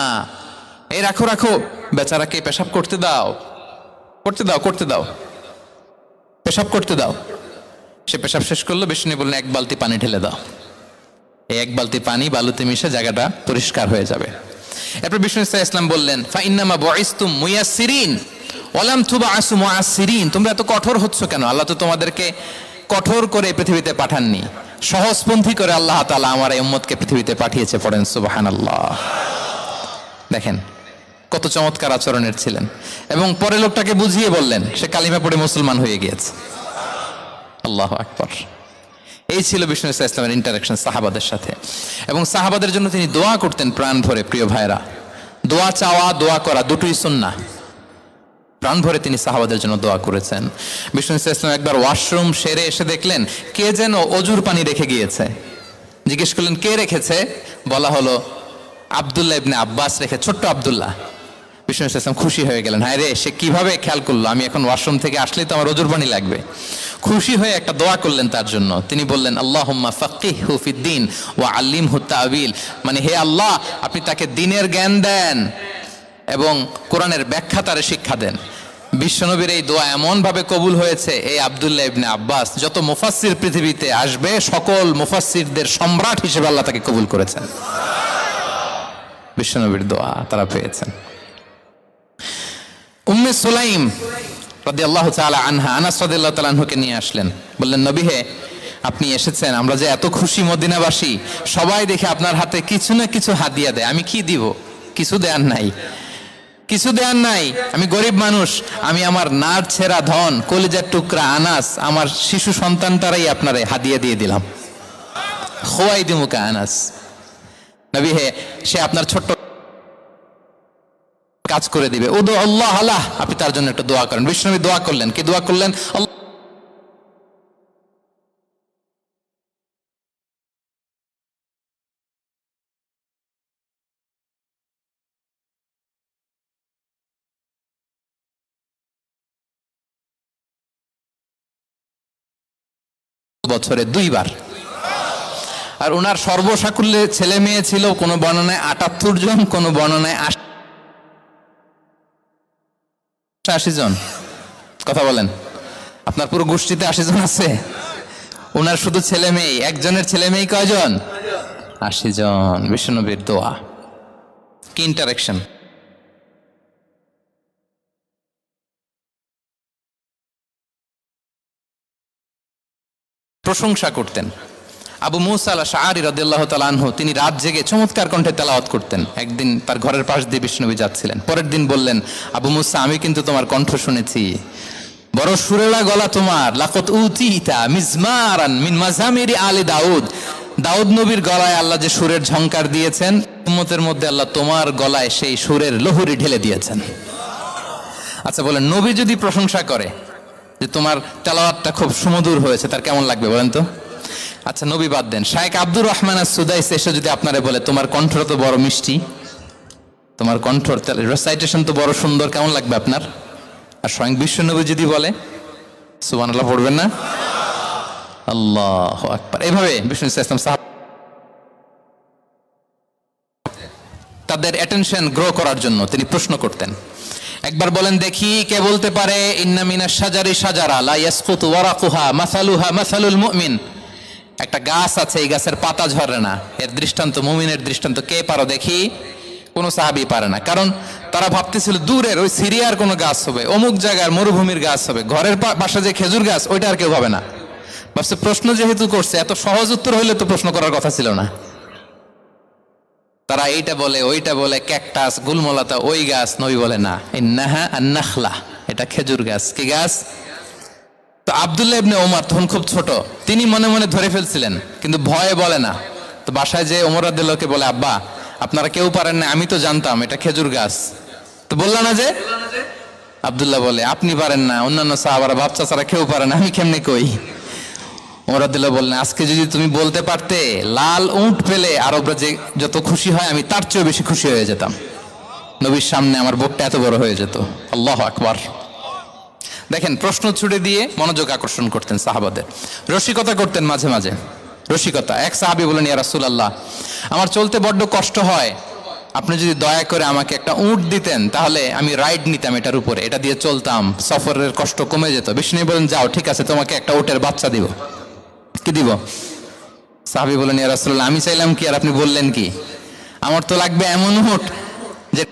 এই রাখো রাখো, বেচারাকে পেশাব করতে দাও, করতে দাও, করতে দাও, পেশাব করতে দাও। সে পেশাব শেষ করলো। বিষ্ণু বললেন, এক বালতি পানি ঢেলে দাও। এই এক বালতি পানি বালুতে মিশে জায়গাটা পরিষ্কার হয়ে যাবে। এরপর বিষ্ণু ইসলাম বললেন, ফাইন্নামা বুইসতুম মুয়াসসিরিন ওয়ালাম তুবআসু মুআসসিরিন, তোমরা এত কঠোর হচ্ছ কেন? আল্লাহ তো তোমাদেরকে কঠোর করে পৃথিবীতে পাঠাননি, সহজপন্থী করে আল্লাহ তাআলা আমার এই উম্মতকে পৃথিবীতে পাঠিয়েছে। পড়েন সুবহানাল্লাহ। দেখেন কত চমৎকার আচরণের ছিলেন। এবং পরে লোকটাকে বুঝিয়ে বললেন, সে কালিমা পড়ে মুসলমান হয়ে গিয়েছে। আল্লাহু আকবার। এই ছিল বিষ্ণু ইসলামের ইন্টারাকশন সাহাবাদের সাথে। এবং সাহাবাদের জন্য তিনি দোয়া করতেন প্রাণ ভরে। প্রিয় ভাইরা, দোয়া চাওয়া, দোয়া করা দুটোই সুন্নাহ। প্রাণ ভরে তিনি সাহাবাদের জন্য দোয়া করেছেন। বিষ্ণু ইসলাম একবার ওয়াশরুম সেরে এসে দেখলেন কে যেন অজুর পানি রেখে গিয়েছে। জিজ্ঞেস করলেন, কে রেখেছে? বলা হলো, আব্দুল্লাহ ইবনে আব্বাস রেখে, ছোট্ট আব্দুল্লাহ। বিষ্ণু ইসলাম খুশি হয়ে গেলেন, হায় রে, সে কিভাবে খেয়াল করলো, আমি এখন ওয়াশরুম থেকে আসলেই তো আমার অজুর পানি লাগবে। খুশি হয়ে একটা দোয়া করলেন তার জন্য। তিনি বললেন, আল্লাহুম্মা ফাক্কিহহু ফিদ্দীন ওয়া আল্লিমহু তা'ওয়িল, মানে হে আল্লাহ, আপনি তাকে দ্বীনের জ্ঞান দেন এবং কোরআনের ব্যাখ্যা তারে শিক্ষা দেন। বিশ্বনবীর এই দোয়া এমন ভাবে কবুল হয়েছে, এই আব্দুল্লাহ ইবনে আব্বাস যত মুফাসসির পৃথিবীতে আসবে সকল মুফাসসিরদের সম্রাট হিসেবে আল্লাহ তাকে কবুল করেছেন। বিশ্বনবীর দোয়া তারা পেয়েছেন। উম্মে সুলাইম রাদিয়াল্লাহু তাআলা আনহা, আনাস রাদিয়াল্লাহু তাআলা আনহুকে নিয়ে আসলেন। বললেন, নবী হে, আপনি এসেছেন, আমরা যে এত খুশি মদিনাবাসী, সবাই দেখে আপনার হাতে কিছু না কিছু হাদিয়া দেয়, আমি কি দিব? কিছু দেয়ার নাই, কিছু দেয়ার নাই, আমি গরিব মানুষ, আমি আমার নার ছেঁড়া ধন, কলিজার টুকরা আনাস, আমার শিশু সন্তানটারাই আপনারে হাদিয়া দিয়ে দিলাম। খুয়াইদিমুকা আনাস, নবী হে, সে আপনার ছোট্ট কাজ করে দিবে। উদু আল্লাহ আল্লাহ, আপনি তার জন্য একটা দোয়া করেন। বিষ্ণু দোয়া করলেন, কি দোয়া করলেন? বছরে 2 বার। আর ওনার সর্বসাকুল্যে ছেলে মেয়ে ছিল, কোন বর্ণনায় 78 জন, কোন বর্ণনায় 80 জন। কথা বলেন, আপনার পুরো গোষ্ঠীতে 80 জন আছে? ওনার শুধু ছেলে মেয়ে, একজনের ছেলে মেয়ে কয়জন? 80 জন। বিশ্বনবীর দোয়া, কি ইন্টারেকশন! প্রশংসা করতেন। আবু মুসা আল-আশআরী রাদিয়াল্লাহু তাআলা আনহু, তিনি রাত জেগে চমৎকার কণ্ঠে তেলাওয়াত করতেন। একদিন তার ঘরের পাশ দিয়ে বিষ্ণুনবী যাচ্ছিলেন। পরের দিন বললেন, আবু মুসা, আমি কিন্তু তোমার কণ্ঠ শুনেছি, বড় সুরেলা গলা তোমার। লাকাদ উতিতা মিজমারান মিন মাজামিরি আলি দাউদ, দাউদ নবীর গলায় আল্লাহ যে সুরের ঝংকার দিয়েছেন, উম্মতের মধ্যে আল্লাহ তোমার গলায় সেই সুরের লহরী ঢেলে দিয়েছেন। আচ্ছা বলেন, নবী যদি প্রশংসা করে যে তোমার তেলাওয়াতটা খুব সুমধুর হয়েছে, তার কেমন লাগবে বলেন তো? আচ্ছা নবী বাদ দেন, শায়েখ আব্দুর রহমান আস-সুদাইস এসে যদি আপনারে বলে, তোমার কণ্ঠটা তো বড় মিষ্টি, তোমার কণ্ঠ রেসাইটেশন তো বড় সুন্দর, কেমন লাগবে আপনার? আর স্বয়ং বিশ্বনবী যদি বলে, সুবহানাল্লাহ পড়বেন না? আল্লাহু আকবার। এভাবে বিষ্ণু ইসলাম সাহাব তাদের অ্যাটেনশন গ্রো করার জন্য তিনি প্রশ্ন করতেন। একবার বলেন দেখি, কে বলতে পারে ইন্না মিনাশ শাজারি শাজারা লা ইয়াসকুতু ওয়ারাকুহা মাসালুহা মাসালুল মুমিন, একটা গাছ আছে, এই গাছের পাতা ঝরে না, এর দৃষ্টান্ত মুমিনের দৃষ্টান্ত। কে পারো দেখি? কোনো সাহাবী পারে না, কারণ তারা ভাবতেছিল দূরের ওই সিরিয়ার কোনো গাছ হবে, অমুক জায়গার মরুভূমির গাছ হবে, ঘরের পাশে যে খেজুর গাছ ওইটা আর কেউ হবে না। ভাবছে প্রশ্ন যেহেতু করছে, এত সহজ উত্তর হইলে তো প্রশ্ন করার কথা ছিল না। তারা এইটা বলে ওইটা বলে, ক্যাকটাস গুলমলাতা ওই গাছ। নবী বলে না, ইন্নাহা আন-নাখলা, এটা খেজুর গাছ। কি গাছ? তো আব্দুল্লাহ ইবনে ওমর তখন খুব ছোট, তিনি মনে মনে ধরে ফেলছিলেন, কিন্তু ভয়ে বলে না। তো বাসায় যে ওমর রাদিয়াল্লাহুকে বলে, আব্বা আপনারা কেউ পারেন না, আমি তো জানতাম এটা খেজুর গাছ, তো বললা না যে? আব্দুল্লাহ বলে, আপনি পারেন না, অন্যান্য সাহাবারা বাচ্চা ছাড়া কেউ পারে না, আমি কেমনে কই? ওমর রাদিয়াল্লাহু বললেন, আজকে যদি তুমি বলতে পারতে লাল উট পেলে আরবরা যে যত খুশি হয় আমি তার চেয়েও বেশি খুশি হয়ে যেতাম। নবীর সামনে আমার বুকটা এত বড় হয়ে যেত। আল্লাহু আকবার। দেখেন, প্রশ্ন ছুড়ে দিয়ে মনোযোগ আকর্ষণ করতেন সাহাবাদের, রসিকতা করতেন মাঝে মাঝে। রসিকতা, এক সাহাবী বলেন, ইয়া রাসূলুল্লাহ, আমার চলতে বড্ড কষ্ট হয়, আপনি যদি দয়া করে আমাকে একটা উট দিতেন তাহলে আমি রাইড নিতাম এটার উপরে, এটা দিয়ে চলতাম, সফরের কষ্ট কমে যেত। বিষ্ণু বলেন, যাও ঠিক আছে, তোমাকে একটা উটের বাচ্চা দিব। কি দিব? সাহাবী বলেন, ইয়া রাসূলুল্লাহ, আমি চাইলাম কি আর আপনি বললেন কি? আমার তো লাগবে এমন উট যে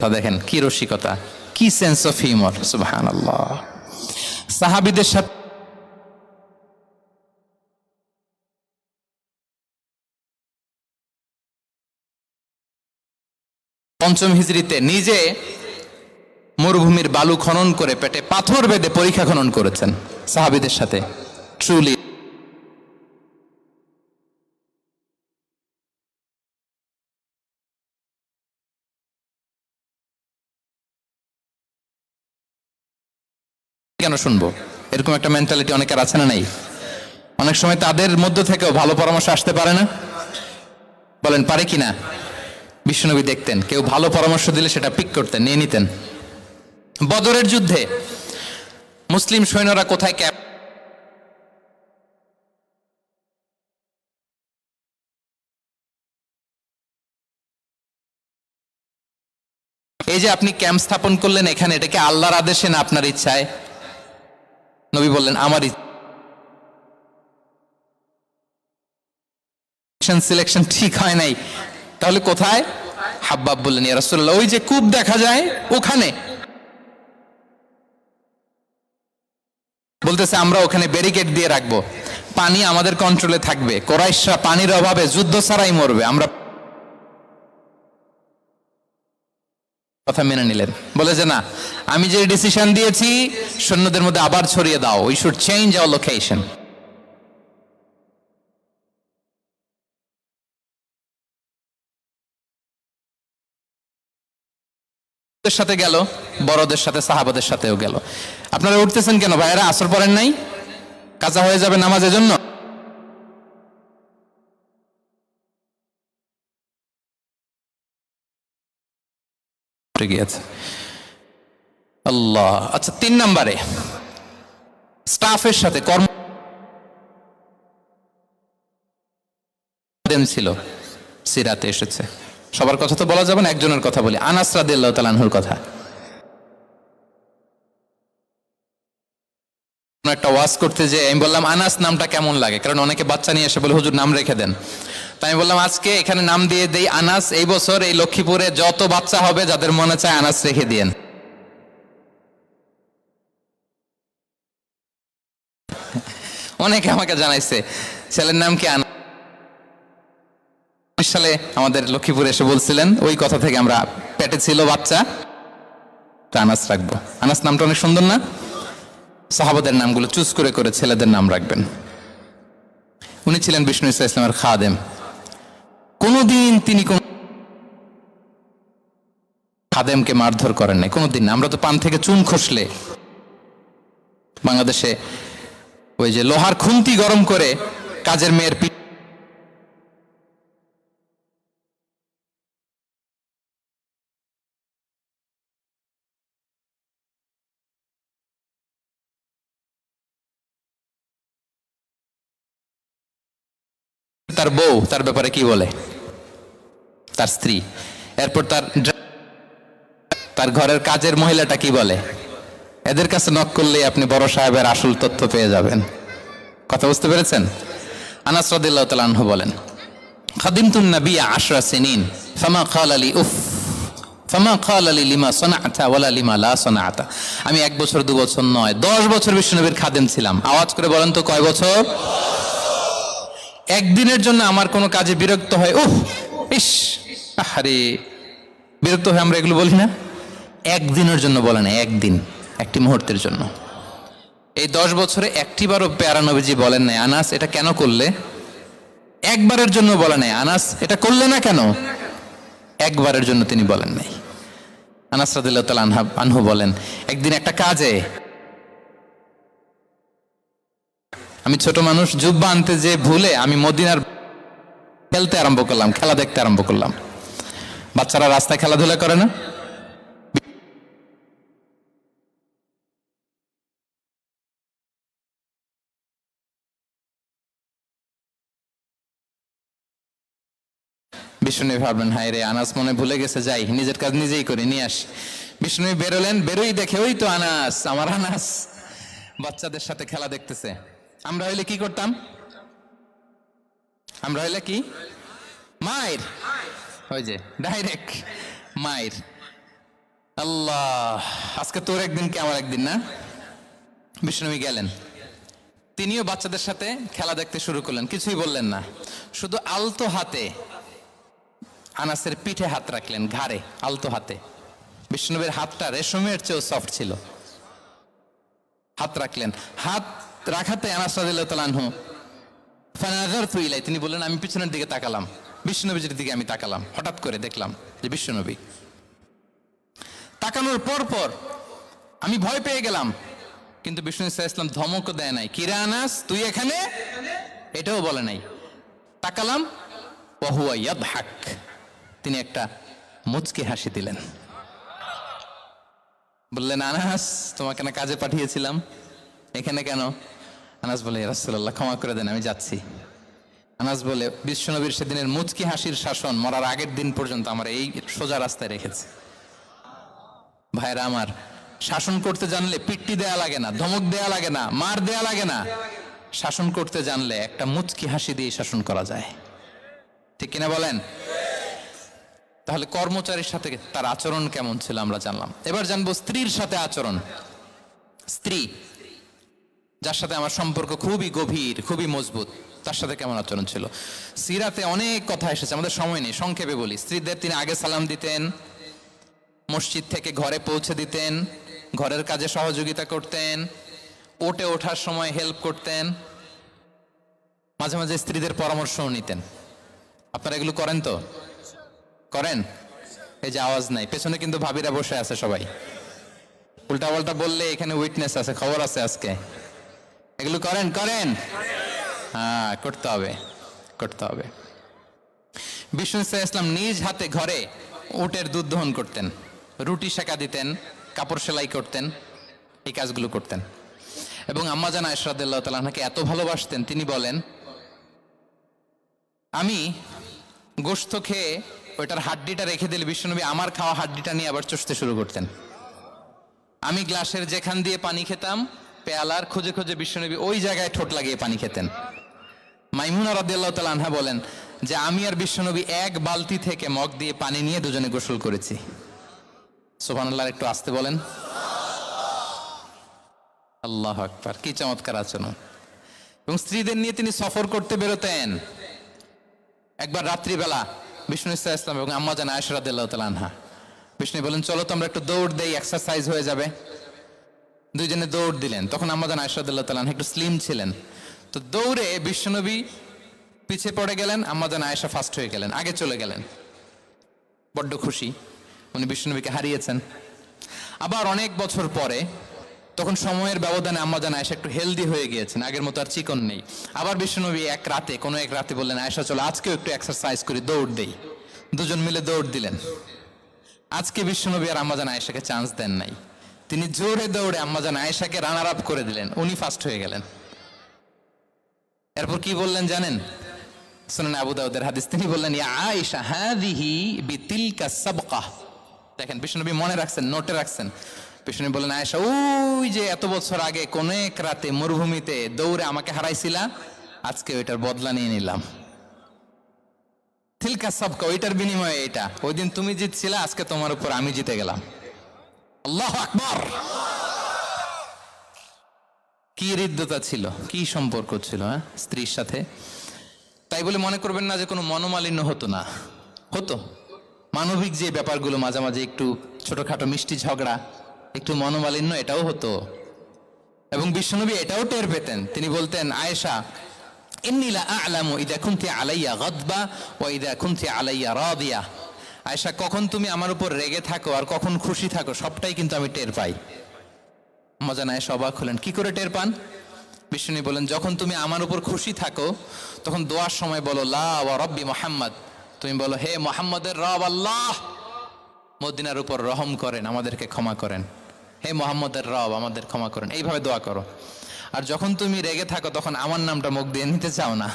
দেখেন কি রসিকতা, কি সেন্স অফ হিউমার, সুবহানাল্লাহ। সাহাবীদের সাথে পঞ্চম হিজরিতে নিজে মরুভূমির বালু খনন করে পেটে পাথর বেঁধে পরীক্ষা খনন করেছেন সাহাবীদের সাথে। ট্রুলি কেন শুনবো? এরকম একটা মেন্টালিটি অনেকের আছে না নাই? অনেক সময় তাদের মধ্য থেকেও ভালো পরামর্শ আসতে পারে না? বলেন পারে কিনা? বিশ্বনবী দেখতেন কেউ ভালো পরামর্শ দিলে সেটা পিক করতেন, নিয়ে নিতেন। বদরের যুদ্ধে মুসলিম সৈন্যরা কোথায় ক্যাম্প, এই যে আপনি ক্যাম্প স্থাপন করলেন এখানে, এটাকে আল্লাহর আদেশে না আপনার ইচ্ছায়? নবী বললেন, আমার সিলেকশন ঠিক হয় নাই। তাহলে কোথায়? হাব্বাব বললেন, ইয়া রাসূলুল্লাহ, ওই যে কূপ দেখা যায় ওখানে। বলতেছে আমরা ওখানে ব্যারিকেড দিয়ে রাখবো, পানি আমাদের কন্ট্রোলে থাকবে, কুরাইশরা পানির অভাবে যুদ্ধ ছাড়াই মরবে। আমরা কথা মেনে নিলেন, বলে যে না, আমি যে ডিসিশন দিয়েছি সৈন্যদের মধ্যে আবার ছড়িয়ে দাও, we should change our location. সাথে গেল, বড়দের সাথে সাহাবাদের সাথেও গেল। আপনারা উঠতেছেন কেন ভাইয়েরা? আসর পড়েন নাই? কাজা হয়ে যাবে নামাজের জন্য। আল্লাহ। আচ্ছা, 3 নম্বরে স্টাফের সাথে কর্ম ছিল, সিরাতে এসেছে। সবার কথা তো বলা যাবে না, একজনের কথা বলি, আনাস রাদিয়াল্লাহু তাআলা আনহুর কথা। একটা ওয়াজ করতে যে আমি বললাম আনাস নামটা কেমন লাগে, কারণ অনেকে বাচ্চা নিয়ে এসে বলে হুজুর নাম রেখে দেন। তাই আমি বললাম আজকে এখানে নাম দিয়ে দেই আনাস, এই বছর এই লক্ষ্মীপুরে যত বাচ্চা হবে যাদের মনে চায় আনাস রেখে দিয়েন। অনেকে আমাকে জানাইছে ছেলের নাম কি আনাস। সালে আমাদের লক্ষ্মীপুরে এসে বলছিলেন, ওই কথা থেকে আমরা পেটে ছিল বাচ্চা, আনাস রাখবো। আনাস নামটা অনেক সুন্দর না? সাহাবাদের নামগুলো চুজ করে করে ছেলেদের নাম রাখবেন। উনি ছিলেন বিষ্ণু ইসলামের খাদেম। কোনদিন তিনি কোন খাদেমকে মারধর করেন নাই, কোনদিন। আমরা তো পান থেকে চুন খসলে বাংলাদেশে ওই যে লোহার খুন্তি গরম করে কাজের মেয়ের পিঠ তার বউ তার ব্যাপারে কি বলে, তার স্ত্রী। এরপর তার ঘরের কাজের মহিলাটা কি বলে। এদের কাছে নক করলে আপনি বড় সাহেবের আসল তথ্য পেয়ে যাবেন। কথা বুঝতে পেরেছেন? আনাস রাদিয়াল্লাহু তাআলা আনহু বলেন, খাদিমতুন নবিয়্য 10 সিনিন ফামা ক্বালা লি উফ ফামা ক্বালা লি লিমা সানা'তা ওয়ালা লিমা লা সানা'তা। আমি 1 বছর 2 বছর নয়, 10 বছর বিশ্বনবীর খাদেম ছিলাম। আওয়াজ করে বলেন তো কয় বছর? একদিনের জন্য আমার কোনো কাজে বিরক্ত হয়, উফ ইস আরে, বিরক্ত হয়ে আমরা এগুলো বলি না? একদিনের জন্য বলে না, একদিন, একটি মুহূর্তের জন্য। এই 10 বছরে একটিবারও প্যারা নবীজি বলেন নাই, আনাস এটা কেন করলে? একবারের জন্য বলে নাই, আনাস এটা করলে না কেন? একবারের জন্য তিনি বলেন নাই। আনাস রাদিয়াল্লাহু তাআলা আনহু বলেন, একদিন একটা কাজে আমি ছোট মানুষ, জুব্বা আনতে যে ভুলে আমি মদিনার খেলতে আরম্ভ করলাম, খেলা দেখতে আরম্ভ করলাম। বাচ্চারা রাস্তায় খেলাধুলা করে না? বিষ্ণু ভাবলেন, হায় রে আনাস মনে ভুলে গেছে, যাই নিজের কাজ নিজেই করে নিয়ে আস। বিষ্ণু বেরোলেন, বেরোই দেখে ওই তো আনাস, আমার আনাস বাচ্চাদের সাথে খেলা দেখতেছে। আমরা হইলে কি করতাম? আমরা হইলে কি? মায়ের, ওই যে ডাইরেক্ট মায়ের। আল্লাহ, আজকে তোর একদিন কি আমার একদিন না? বিষ্ণু গেলেন, তিনিও বাচ্চাদের সাথে খেলা দেখতে শুরু করলেন, কিছুই বললেন না, শুধু আলতো হাতে আনাসের পিঠে হাত রাখলেন, ঘাড়ে আলতো হাতে। বিষ্ণুনবীর হাতটা রেশমের চেয়েও সফট ছিল। হাত রাখলেন, হাত রাখাতে আনাস রাদিয়াল্লাহু তাআলা আনহু ফানাযারতু ইলাই, তিনি বললেন আমি পিছনের দিকে তাকালাম, বিষ্ণুনবীর দিকে আমি তাকালাম। হঠাৎ করে দেখলাম যে বিষ্ণুনবী। তাকানোর পর পর আমি ভয় পেয়ে গেলাম, কিন্তু বিষ্ণু সাল্লাল্লাহু আলাইহি ওয়াসাল্লাম ধমকও দেয় নাই, কিরে আনাস তুই এখানে, এটাও বলে নাই। তাকালাম, ওয়া হুয়া ইয়াদহাক, তিনি একটা মুচকি হাসি দিলেন। বললেন, আনাস তোমাকে না কাজে পাঠিয়েছিলাম, এখানে কেন? আনাস বলে, ইয়া রাসূলুল্লাহ ক্ষমা করে দেন, আমি যাচ্ছি। আনাস বলে, বিশ্বনবীর সেদিনের মুচকি হাসির শাসন মরার আগের দিন পর্যন্ত আমার এই সোজা রাস্তায় রেখেছে। ভাইরা আমার, শাসন করতে জানলে পিট্টি দেয়া লাগে না, ধমক দেয়া লাগে না, মার দেয়া লাগে না। শাসন করতে জানলে একটা মুচকি হাসি দিয়ে শাসন করা যায়, ঠিক কিনা বলেন? তাহলে কর্মচারীর সাথে তার আচরণ কেমন ছিল আমরা জানলাম। এবার জানবো স্ত্রীর সাথে আচরণ। স্ত্রী যার সাথে আমার সম্পর্ক খুবই গভীর, খুবই মজবুত, তার সাথে কেমন আচরণ ছিল। সিরাতে অনেক কথা এসেছে, আমাদের সময় নেই, সংক্ষেপে বলি। স্ত্রীদের তিনি আগে সালাম দিতেন, মসজিদ থেকে ঘরে পৌঁছে দিতেন, ঘরের কাজে সহযোগিতা করতেন, ওঠে ওঠার সময় হেল্প করতেন, মাঝে মাঝে স্ত্রীদের পরামর্শও নিতেন। আপনারা এগুলো করেন তো? করেন? এই যে আওয়াজ নাই, পেছনে কিন্তু ভাবিরা বসে আছে সবাই। উল্টা পাল্টা বললে এখানে উইটনেস আছে, খবর আছে আজকে। এগুলো করেন? করেন? হ্যাঁ, করতে হবে, করতে হবে। বিষ্ণু সাল্লাল্লাহু আলাইহি ওয়াসাল্লাম নিজ হাতে ঘরে উটের দুধ দহন করতেন, রুটি সেকা দিতেন, কাপড় সেলাই করতেন, এই কাজগুলো করতেন। এবং আম্মা জান আয়েশা রাদিয়াল্লাহু তাআলা আনহাকে এত ভালোবাসতেন, তিনি বলেন, আমি গোশত খেয়ে ওইটার হাড্ডিটা রেখে দিলে বিশ্বনবী আমার খাওয়া হাড্ডিটা নিয়ে আবার চষতে শুরু করতেন। আমি গ্লাসের যেখান দিয়ে পানি খেতাম, পেয়ালার খুঁজে খুঁজে বিশ্বনবী ওই জায়গায় ঠোঁট লাগিয়ে পানি খেতেন। মাইমুনা রাদিয়াল্লাহু তাআলা আনহা বলেন যে আমি আর বিশ্বনবী এক বালতি থেকে মগ দিয়ে পানি নিয়ে দুজনে গোসল করেছি। সুবহানাল্লাহ, একটু আস্তে বলেন। আল্লাহু আকবার, কি চমৎকার আচরণ। এবং স্ত্রীদের নিয়ে তিনি সফর করতে বেরোতেন। একবার রাত্রিবেলা বিষ্ণু সাল্লাল্লাহু আলাইহি ওয়াসাল্লাম এবং আম্মা জান আয়েশা রাদিয়াল্লাহু তাআলা আনহা, বিষ্ণু বলেন চলো তো আমরা একটু দৌড় দেই, এক্সারসাইজ হয়ে যাবে। দুইজনে দৌড় দিলেন। তখন আম্মা জান আয়েশা রাদিয়াল্লাহু তাআলা আনহা একটু স্লিম ছিলেন, তো দৌড়ে বিশ্বনবী পিছিয়ে পড়ে গেলেন, আম্মা জান আয়েশা ফার্স্ট হয়ে গেলেন, আগে চলে গেলেন। বড্ড খুশি, উনি বিশ্বনবীকে হারিয়েছেন। আবার অনেক বছর পরে তখন সময়ের ব্যবধানে আম্মা জান আয়েশা একটু হেলদি হয়ে গিয়েছেন, আগের মতো আর চিকন নেই। আবার বিশ্বনবী কোনো এক রাতে বললেন, আয়েশা চলো আজকেও একটু এক্সারসাইজ করি, দৌড় দেই। দুজন মিলে দৌড় দিলেন। আজকে বিশ্বনবী আর আম্মা জান আয়েশাকে চান্স দেন নাই, তিনি জোরে দৌড়ে আম্মা জান আয়েশাকে রানার আপ করে দিলেন, উনি ফার্স্ট হয়ে গেলেন। এরপর কি বললেন জানেন? সুনান আবু দাউদের হাদিস, তিনি বললেন, ইয়া আয়েশা হাযিহি বিতিলকা সাবকা। দেখেন বিশ্বনবী মনে রাখছেন, নোটে রাখছেন। বিশ্বনবী বললেন, আয়েশা ওই যে এত বছর আগে কোন এক রাতে মরুভূমিতে দৌড়ে আমাকে হারাইছিলা, আজকে ওইটার বদলা নিয়ে নিলাম। তিলকা সাবকা, ওইটার বিনিময়ে এটা। ওই দিন তুমি জিতছিলা, আজকে তোমার উপর আমি জিতে গেলাম। আল্লাহু আকবার। কি হৃদ্যতা ছিল, কি সম্পর্ক ছিল স্ত্রীর সাথে। তাই বলে মনে করবেন না যে কোনো মনোমালিন্য হতো না, হতো। মানবিক যে ব্যাপারগুলো, মাঝে মাঝে একটু ছোটখাটো মিষ্টি ঝগড়া, একটু মনোমালিন্য, এটাও হতো। এবং বিশ্বনবী এটাও টের পেতেন। তিনি বলতেন, আয়েশা ইন্নী লা আ'লামু ইযা কুনতি আলাইয়া গাদবা ওয়া ইযা কুনতি আলাইয়া রাদিয়া। আয়েশা, কখন তুমি আমার উপর রেগে থাকো আর কখন খুশি থাকো, সবটাই কিন্তু আমি টের পাই। মজা নাই, অবাক হলেন, কি করে টের পান? বিষ্ণু বলেন, যখন তুমি আমার উপর খুশি থাকো তখন দোয়ার সময় বলো লা ওয়া রাব্বি মুহাম্মদ, তুমি বলো হে মুহাম্মদের রব আল্লাহ, মদিনার উপর রহম করেন, আমাদেরকে ক্ষমা করেন। হে মুহাম্মদের রব, আমাদের ক্ষমা করেন, এইভাবে দোয়া করো। আর যখন তুমি রেগে থাকো তখন আমার নামটা মুখ দিয়ে নিতে চাও না,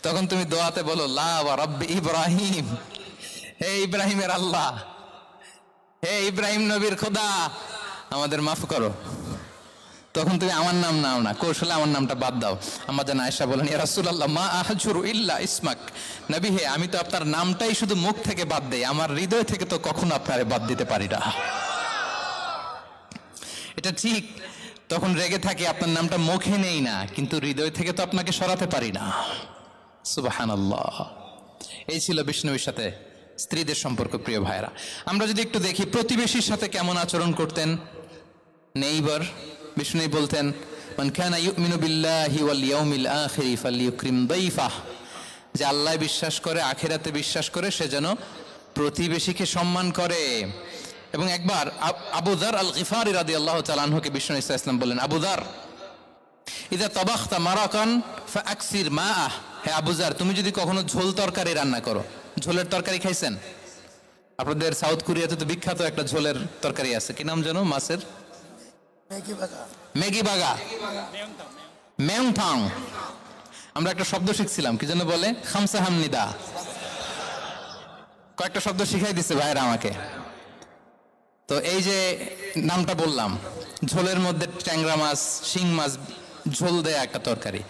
তখন তুমি দোয়াতে বলো লা ওয়া রাব্বি ইব্রাহিম, হে ইব্রাহিমের আল্লাহ, হে ইব্রাহিম নবীর খোদা, আমাদের মাফ করো। তখন তুমি আমার নাম নাও না, কৌশলে আমার নামটা বাদ দাও। আম্মা জান আয়েশা বলেন, ইয়া রাসূলুল্লাহ মা আহজুরু ইল্লা ইসমাক। নবী হে, আমি তো আপনার নামটাই শুধু মুখ থেকে বাদ দেই, আমার হৃদয় থেকে তো কখনো আপনারে বাদ দিতে পারি না। এটা ঠিক, তখন রেগে থাকি, আপনার নামটা মুখে নেই না, কিন্তু হৃদয় থেকে তো আপনাকে সরাতে পারি না। সুবহানাল্লাহ। এই ছিল বিষ্ণুর সাথে স্ত্রীদের সম্পর্ক। প্রিয় ভাইরা, আমরা যদি একটু দেখি প্রতিবেশীর সাথে কেমন আচরণ করতেন নেইবার। বিষ্ণু বলতেন, মান কানা ইউমিনু বিল্লাহি ওয়াল ইয়াউমিল আখিরি ফালইউকরিম দাইফাহ, যে আল্লাহ বিশ্বাস করে, আখিরাতে বিশ্বাস করে, সে যেন প্রতিবেশীকে সম্মান করে। এবং একবার আবু যার আল গিফারি রাদিয়াল্লাহু তাআলা আনহুকে বিষ্ণু ইসা ইসলাম বললেন, আবু যার ইযা তাবাখতা মারাকান ফাআকসির মাআহ, হে আবু যার, তুমি যদি কখনো ঝোল তরকারি রান্না করো, ঝোলের তরকারি খাইছেন? আপনাদের সাউথ কোরিয়াতে তো বিখ্যাত একটা ঝোলের তরকারি আছে, কি নাম যেন, মাছের ম্যাগি বাগা, মেয়ংথাং। আমরা একটা শব্দ শিখছিলাম, কি যেন বলে, খামসা হামনিদা। কয়েকটা শব্দ শিখাই দিছে ভাইরা আমাকে। তো এই যে নামটা বললাম, ঝোলের মধ্যে ট্যাংরা মাছ, শিং মাছ ঝোল দেয়া একটা তরকারি।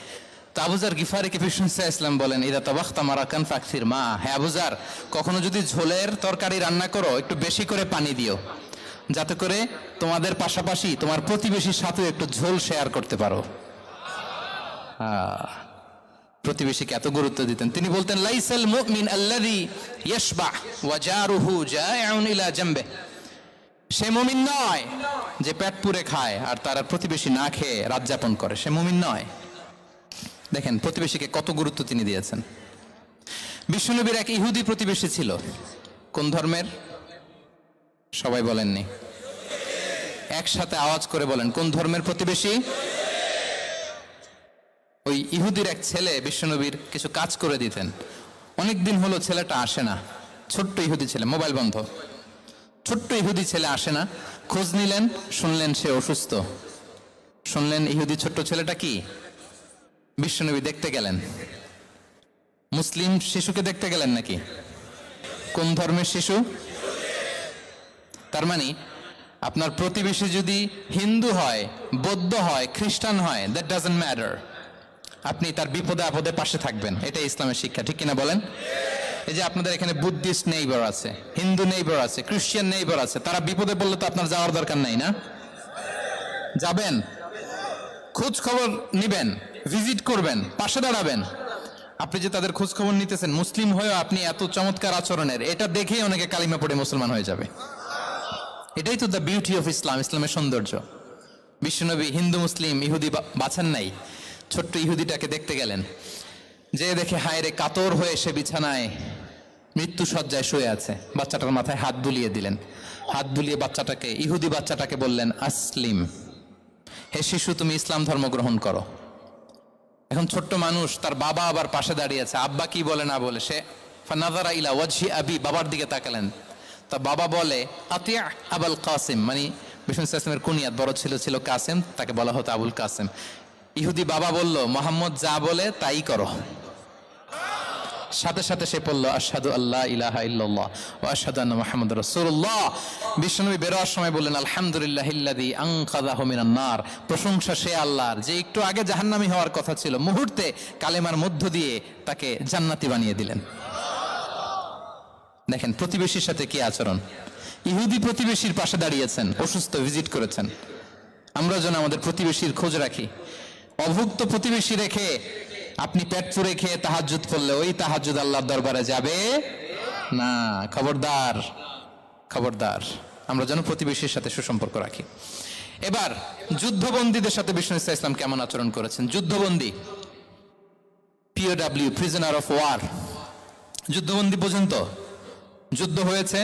তো আবু যার গিফারিকে বিষ্ণু ইসলাম বলেন, ইদা তাবাখতা মারাকান ফাকসির মা, হে আবু যার, কখনো যদি ঝোলের তরকারি রান্না করো একটু বেশি করে পানি দিও, যাতে করে তোমাদের পাশাপাশি তোমার প্রতিবেশীর সাথে একটু ঝোল শেয়ার করতে পারো। প্রতিবেশীকে এত গুরুত্ব দিতেন। তিনি বলতেন, লাইসাল মুমিন আল্লাযী ইয়াশবা ওয়া জারুহু জাইউন ইলা জামবে, সে মুমিন নয় যে পেট পুরে খায় আর তার প্রতিবেশী না খেয়ে রাত যাপন করে, সে মুমিন নয়। দেখেন প্রতিবেশীকে কত গুরুত্ব তিনি দিয়েছেন। বিশ্বনবীর এক ইহুদি প্রতিবেশী ছিল। কোন ধর্মের? সবাই বলেননি, একসাথে আওয়াজ করে বলেন, কোন ধর্মের প্রতিবেশী? ওই ইহুদির এক ছেলে বিশ্বনবীর কিছু কাজ করে দিতেন। অনেক দিন হলো ছেলেটা আসে না, ছোট্ট ইহুদি ছেলে, মোবাইল বন্ধ, ছোট্ট ইহুদি ছেলে আসে না। খোঁজ নিলেন, শুনলেন সে অসুস্থ। শুনলেন ইহুদি ছোট্ট ছেলেটা কি, বিশ্বনবী দেখতে গেলেন। মুসলিম শিশুকে দেখতে গেলেন নাকি? কোন ধর্মের শিশু? তার মানে আপনার প্রতিবেশী যদি হিন্দু হয়, বৌদ্ধ হয়, খ্রিস্টান হয়, দ্যাট ডাজন্ট ম্যাটার, আপনি তার বিপদে আপদে পাশে থাকবেন। এটাই ইসলামের শিক্ষা, ঠিক কিনা বলেন? এই যে আপনাদের এখানে বুদ্ধিস্ট নেইবার আছে, হিন্দু নেইবার আছে, খ্রিস্টান নেইবার আছে, তারা বিপদে পড়লে তো আপনার যাওয়ার দরকার নাই না? যাবেন, খোঁজ খবর নিবেন, ভিজিট করবেন, পাশে দাঁড়াবেন। আপনি যে তাদের খোঁজ খবর নিতেছেন, মুসলিম হয়েও আপনি এত চমৎকার আচরণের, এটা দেখেই অনেকে কালিমা পড়ে মুসলমান হয়ে যাবে। এটাই তো দ্য বিউটি অফ ইসলাম, ইসলামের সৌন্দর্য। বিশ্বনবী হিন্দু মুসলিম ইহুদি বাছান নাই, ছোট্ট ইহুদিটাকে দেখতে গেলেন। যে দেখে হায় রে, কাতর হয়ে সে বিছানায় মৃত্যু শয্যায় শুয়ে আছে, বাচ্চাটার মাথায় হাত বুলিয়ে দিলেন। হাত বুলিয়ে বাচ্চাটাকে, ইহুদি বাচ্চাটাকে বললেন, আসলিম, হে শিশু তুমি ইসলাম ধর্ম গ্রহণ করো। এখন ছোট্ট মানুষ, তার বাবা আবার পাশে দাঁড়িয়ে আছে, আব্বা কি বলে না বলে, সে ফানাযারা ইলা ওয়াজহি আবি, বাবার দিকে তাকালেন। তা বাবা বলে আতিয়া আবুল কাসিম, মানে বিষ্ণু ইসলামের কুনিয়াত, বড় ছিল কাসিম, তাকে বলা হতো আবুল কাসিম। ইহুদি বাবা বলল, মোহাম্মদ যা বলে তাই করো। সাথে সাথে সে পড়ল আশহাদু আল্লা ইলাহা ইল্লাল্লাহ ওয়া আশহাদু আন্না মুহাম্মাদুর রাসূলুল্লাহ। বিশ্বনবী বেরোয়ার সময় বললেন, আলহামদুলিল্লাহিল্লাযী আনকাযাহু মিনান নার, প্রশংসা সে আল্লাহর যে একটু আগে জাহান্নামী হওয়ার কথা ছিল, মুহূর্তে কালেমার মধ্য দিয়ে তাকে জান্নাতি বানিয়ে দিলেন। দেখেন প্রতিবেশীর সাথে কি আচরণ। ইহুদি প্রতিবেশীর পাশে দাঁড়িয়েছেন, অসুস্থ, ভিজিট করেছেন। আমরা যেন আমাদের প্রতিবেশীর খোঁজ রাখি। অভুক্ত প্রতিবেশী রেখে আপনি পেট পুরে খেয়ে তাহাজ্জুদ পড়লে ওই তাহাজ্জুদ আল্লাহর দরবারে যাবে না। খবরদার, খবরদার, আমরা যেন প্রতিবেশীর সাথে সুসম্পর্ক রাখি। এবার যুদ্ধবন্দীদের সাথে বিষ্ণু ইসলাম কেমন আচরণ করেছেন। যুদ্ধবন্দী, POW, প্রিজনার অফ ওয়ার, যুদ্ধবন্দী পর্যন্ত যুদ্ধ হয়েছে,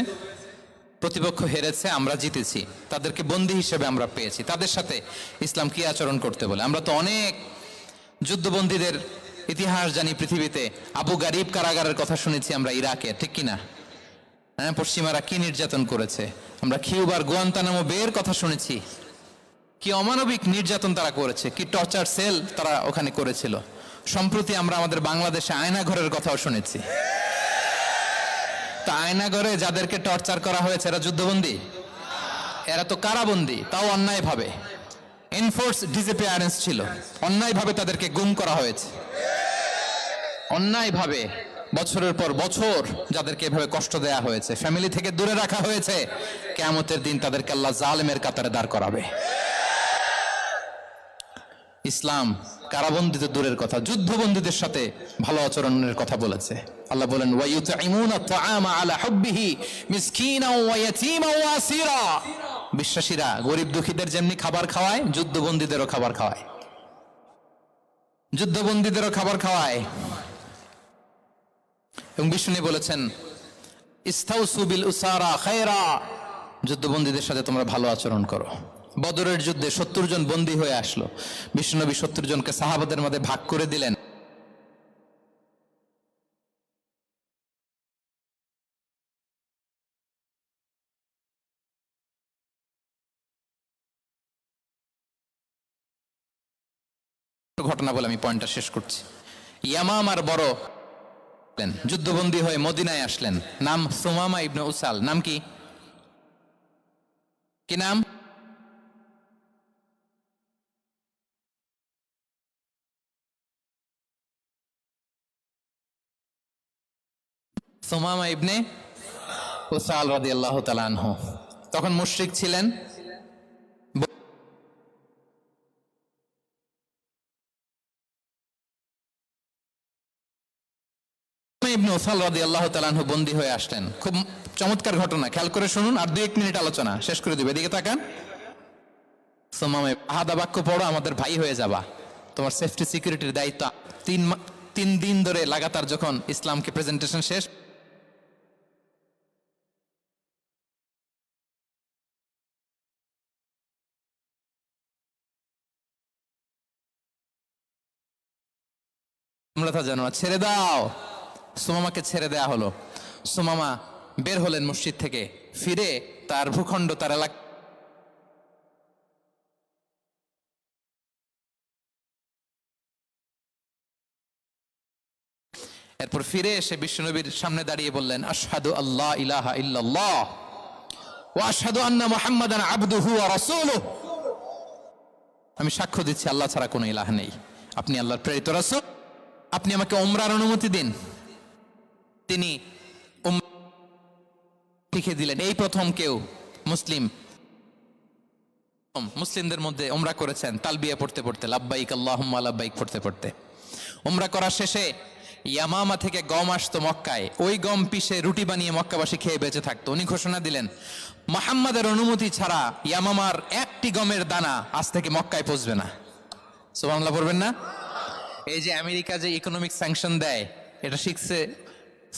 প্রতিপক্ষ হেরেছে, আমরা জিতেছি, তাদেরকে বন্দী হিসেবে আমরা পেয়েছি, তাদের সাথে ইসলাম কি আচরণ করতে বলে। আমরা তো অনেক যুদ্ধবন্দীদের ইতিহাস জানি পৃথিবীতে। আবু গারিব কারাগারের কথা শুনেছি আমরা ইরাকে, ঠিক কিনা? হ্যাঁ, পশ্চিমারা কি নির্যাতন করেছে। আমরা কিউবার গুয়ান্তানামো বের কথা শুনেছি, কি অমানবিক নির্যাতন তারা করেছে, কি টর্চার সেল তারা ওখানে করেছিল। সম্প্রতি আমরা আমাদের বাংলাদেশে আয়নাঘরের কথাও শুনেছি। তা আয়নাঘরে যাদেরকে টর্চার করা হয়েছে এরা যুদ্ধবন্দী? এরা তো কারাবন্দী, তাও অন্যায়ভাবে। এনফোর্স ডিসঅ্যাপিয়ারেন্স ছিল, অন্যায়ভাবে তাদেরকে গুম করা হয়েছে, অন্যায়ভাবে বছরের পর বছর যাদেরকে এভাবে কষ্ট দেয়া হয়েছে, ফ্যামিলি থেকে দূরে রাখা হয়েছে। কিয়ামতের দিন তাদেরকে আল্লাহ জালেমের কাতারে দাঁড় করাবে। ইসলাম কারাবন্দীদের দূরের কথা, যুদ্ধবন্দীদের সাথে ভালো আচরণের কথা বলেছে। আল্লাহ বলেন, ওয়া ইউতঈমুনা আত-তাআমা আলা হুব্বিহি মিসকিনাও ওয়া ইয়াতীমান ওয়া আসীরা। বিশ্বাসীরা গরিব দুঃখীদের যেমনি খাবার খাওয়ায়, যুদ্ধবন্দীদেরও খাবার খাওয়ায়, যুদ্ধবন্দীদেরও খাবার খাওয়ায়। এবং বিষ্ণু বলেছেন, ইস্তাউসু বিল উসারা খায়রা, যুদ্ধবন্দীদের সাথে তোমরা ভালো আচরণ করো। বদরের যুদ্ধে 70 জন বন্দী হয়ে আসলো। বিশ্বনবী 70 জনকে সাহাবাদের মধ্যে ভাগ করে দিলেন। ঘটনা বলে আমি পয়েন্টটা শেষ করছি। ইয়ামামার বড় যুদ্ধবন্দী হয়ে মদিনায় আসলেন, নাম সুমামা ইবনে উসাল। নাম কি? কি নাম? সুমামা ইবনে উসাল রাদিয়াল্লাহু তাআলা আনহু। তখন মুশরিক ছিলেন। ইবনে উসাল রাদিয়াল্লাহু তাআলা আনহু বন্দী হয়ে আসলেন। খুব চমৎকার ঘটনা, খেয়াল করে শুনুন, আর 2-1 মিনিট আলোচনা শেষ করে দিবে। এদিকে তাকান। সুমামা, আহাদা বাক্য পড়ো, আমাদের ভাই হয়ে যাবা, তোমার সেফটি সিকিউরিটির দায়িত্ব। 3 দিন ধরে লাগাতার যখন ইসলামকে প্রেজেন্টেশন শেষ, তোমরা তা জানো, ছেড়ে দাও। সুমামাকে ছেড়ে দেয়া হলো। সুমামা বের হলেন মসজিদ থেকে, ফিরে তার ভূখণ্ড, তার এলাকা, এরপর ফিরে এসে বিশ্বনবীর সামনে দাঁড়িয়ে বললেন, আশহাদু আল্লা ইলাহা ইল্লাল্লাহ ওয়া আশহাদু আন্না মুহাম্মাদান আবদুহু ওয়া রাসূলুহু। আমি সাক্ষ্য দিচ্ছি আল্লাহ ছাড়া কোনো ইলাহ নেই, আপনি আল্লাহর প্রেরিত রাসূল। আপনি আমাকে উমরার অনুমতি দিন। তিনি লিখে দিলেন। এই প্রথম কেউ মুসলিমদের মধ্যে উমরা করেছেন, তালবিয়া পড়তে পড়তে, লাব্বাইক আল্লাহুম্মা লাব্বাইক পড়তে পড়তে। উমরা করা শেষে ইয়ামামা থেকে গম আসতো মক্কায়, ওই গম পিষে রুটি বানিয়ে মক্কাবাসী খেয়ে বেঁচে থাকতো। উনি ঘোষণা দিলেন, মুহাম্মাদের অনুমতি ছাড়া ইয়ামামার একটি গমের দানা আজ থেকে মক্কায় পৌঁছবে না। সুবহানাল্লাহ পড়বেন না? এই যে আমেরিকা যে ইকোনমিক স্যাংশন দেয়, এটা শিখছে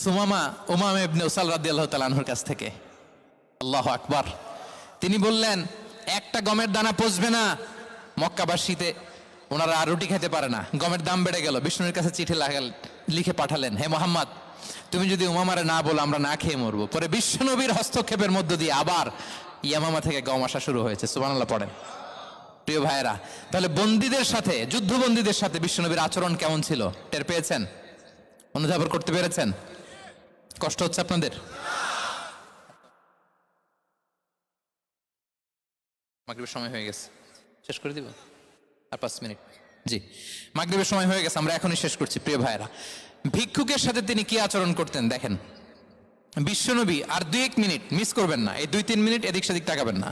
সুমামা ইবনে উসাল রাদিয়াল্লাহু তাআলা আনহুর কাছ থেকে। আল্লাহু আকবার। তিনি বললেন একটা গমের দানা পচবে না। মক্কাবাসীতে ওনারা আর রুটি খেতে পারে না, গমের দাম বেড়ে গেল। বিষ্ণুর কাছে চিঠি লিখে পাঠালেন, হে মোহাম্মদ, তুমি যদি উমামারে না বলো আমরা না খেয়ে মরবো। পরে বিশ্বনবীর হস্তক্ষেপের মধ্য দিয়ে আবার ইয়ামামা থেকে গম আসা শুরু হয়েছে। সুবহানাল্লাহ পড়েন। প্রিয় ভাইয়েরা, তাহলে বন্দীদের সাথে, যুদ্ধবন্দীদের সাথে বিশ্বনবীর আচরণ কেমন ছিল টের পেয়েছেন? অনুধাবন করতে পেরেছেন? কষ্ট হচ্ছে আপনাদের? মাগরিবের সময় হয়ে গেছে, শেষ করে দিব আর 5 মিনিট। জি, মাগরিবের সময় হয়ে গেছে, আমরা এখনই শেষ করছি। প্রিয় ভাইয়েরা, ভিক্ষুকের সাথে তিনি কি আচরণ করতেন দেখেন। বিশ্বনবী আর 2-1 মিনিট মিস করবেন না, এই 2-3 মিনিট এদিক সেদিক তাকাবেন না।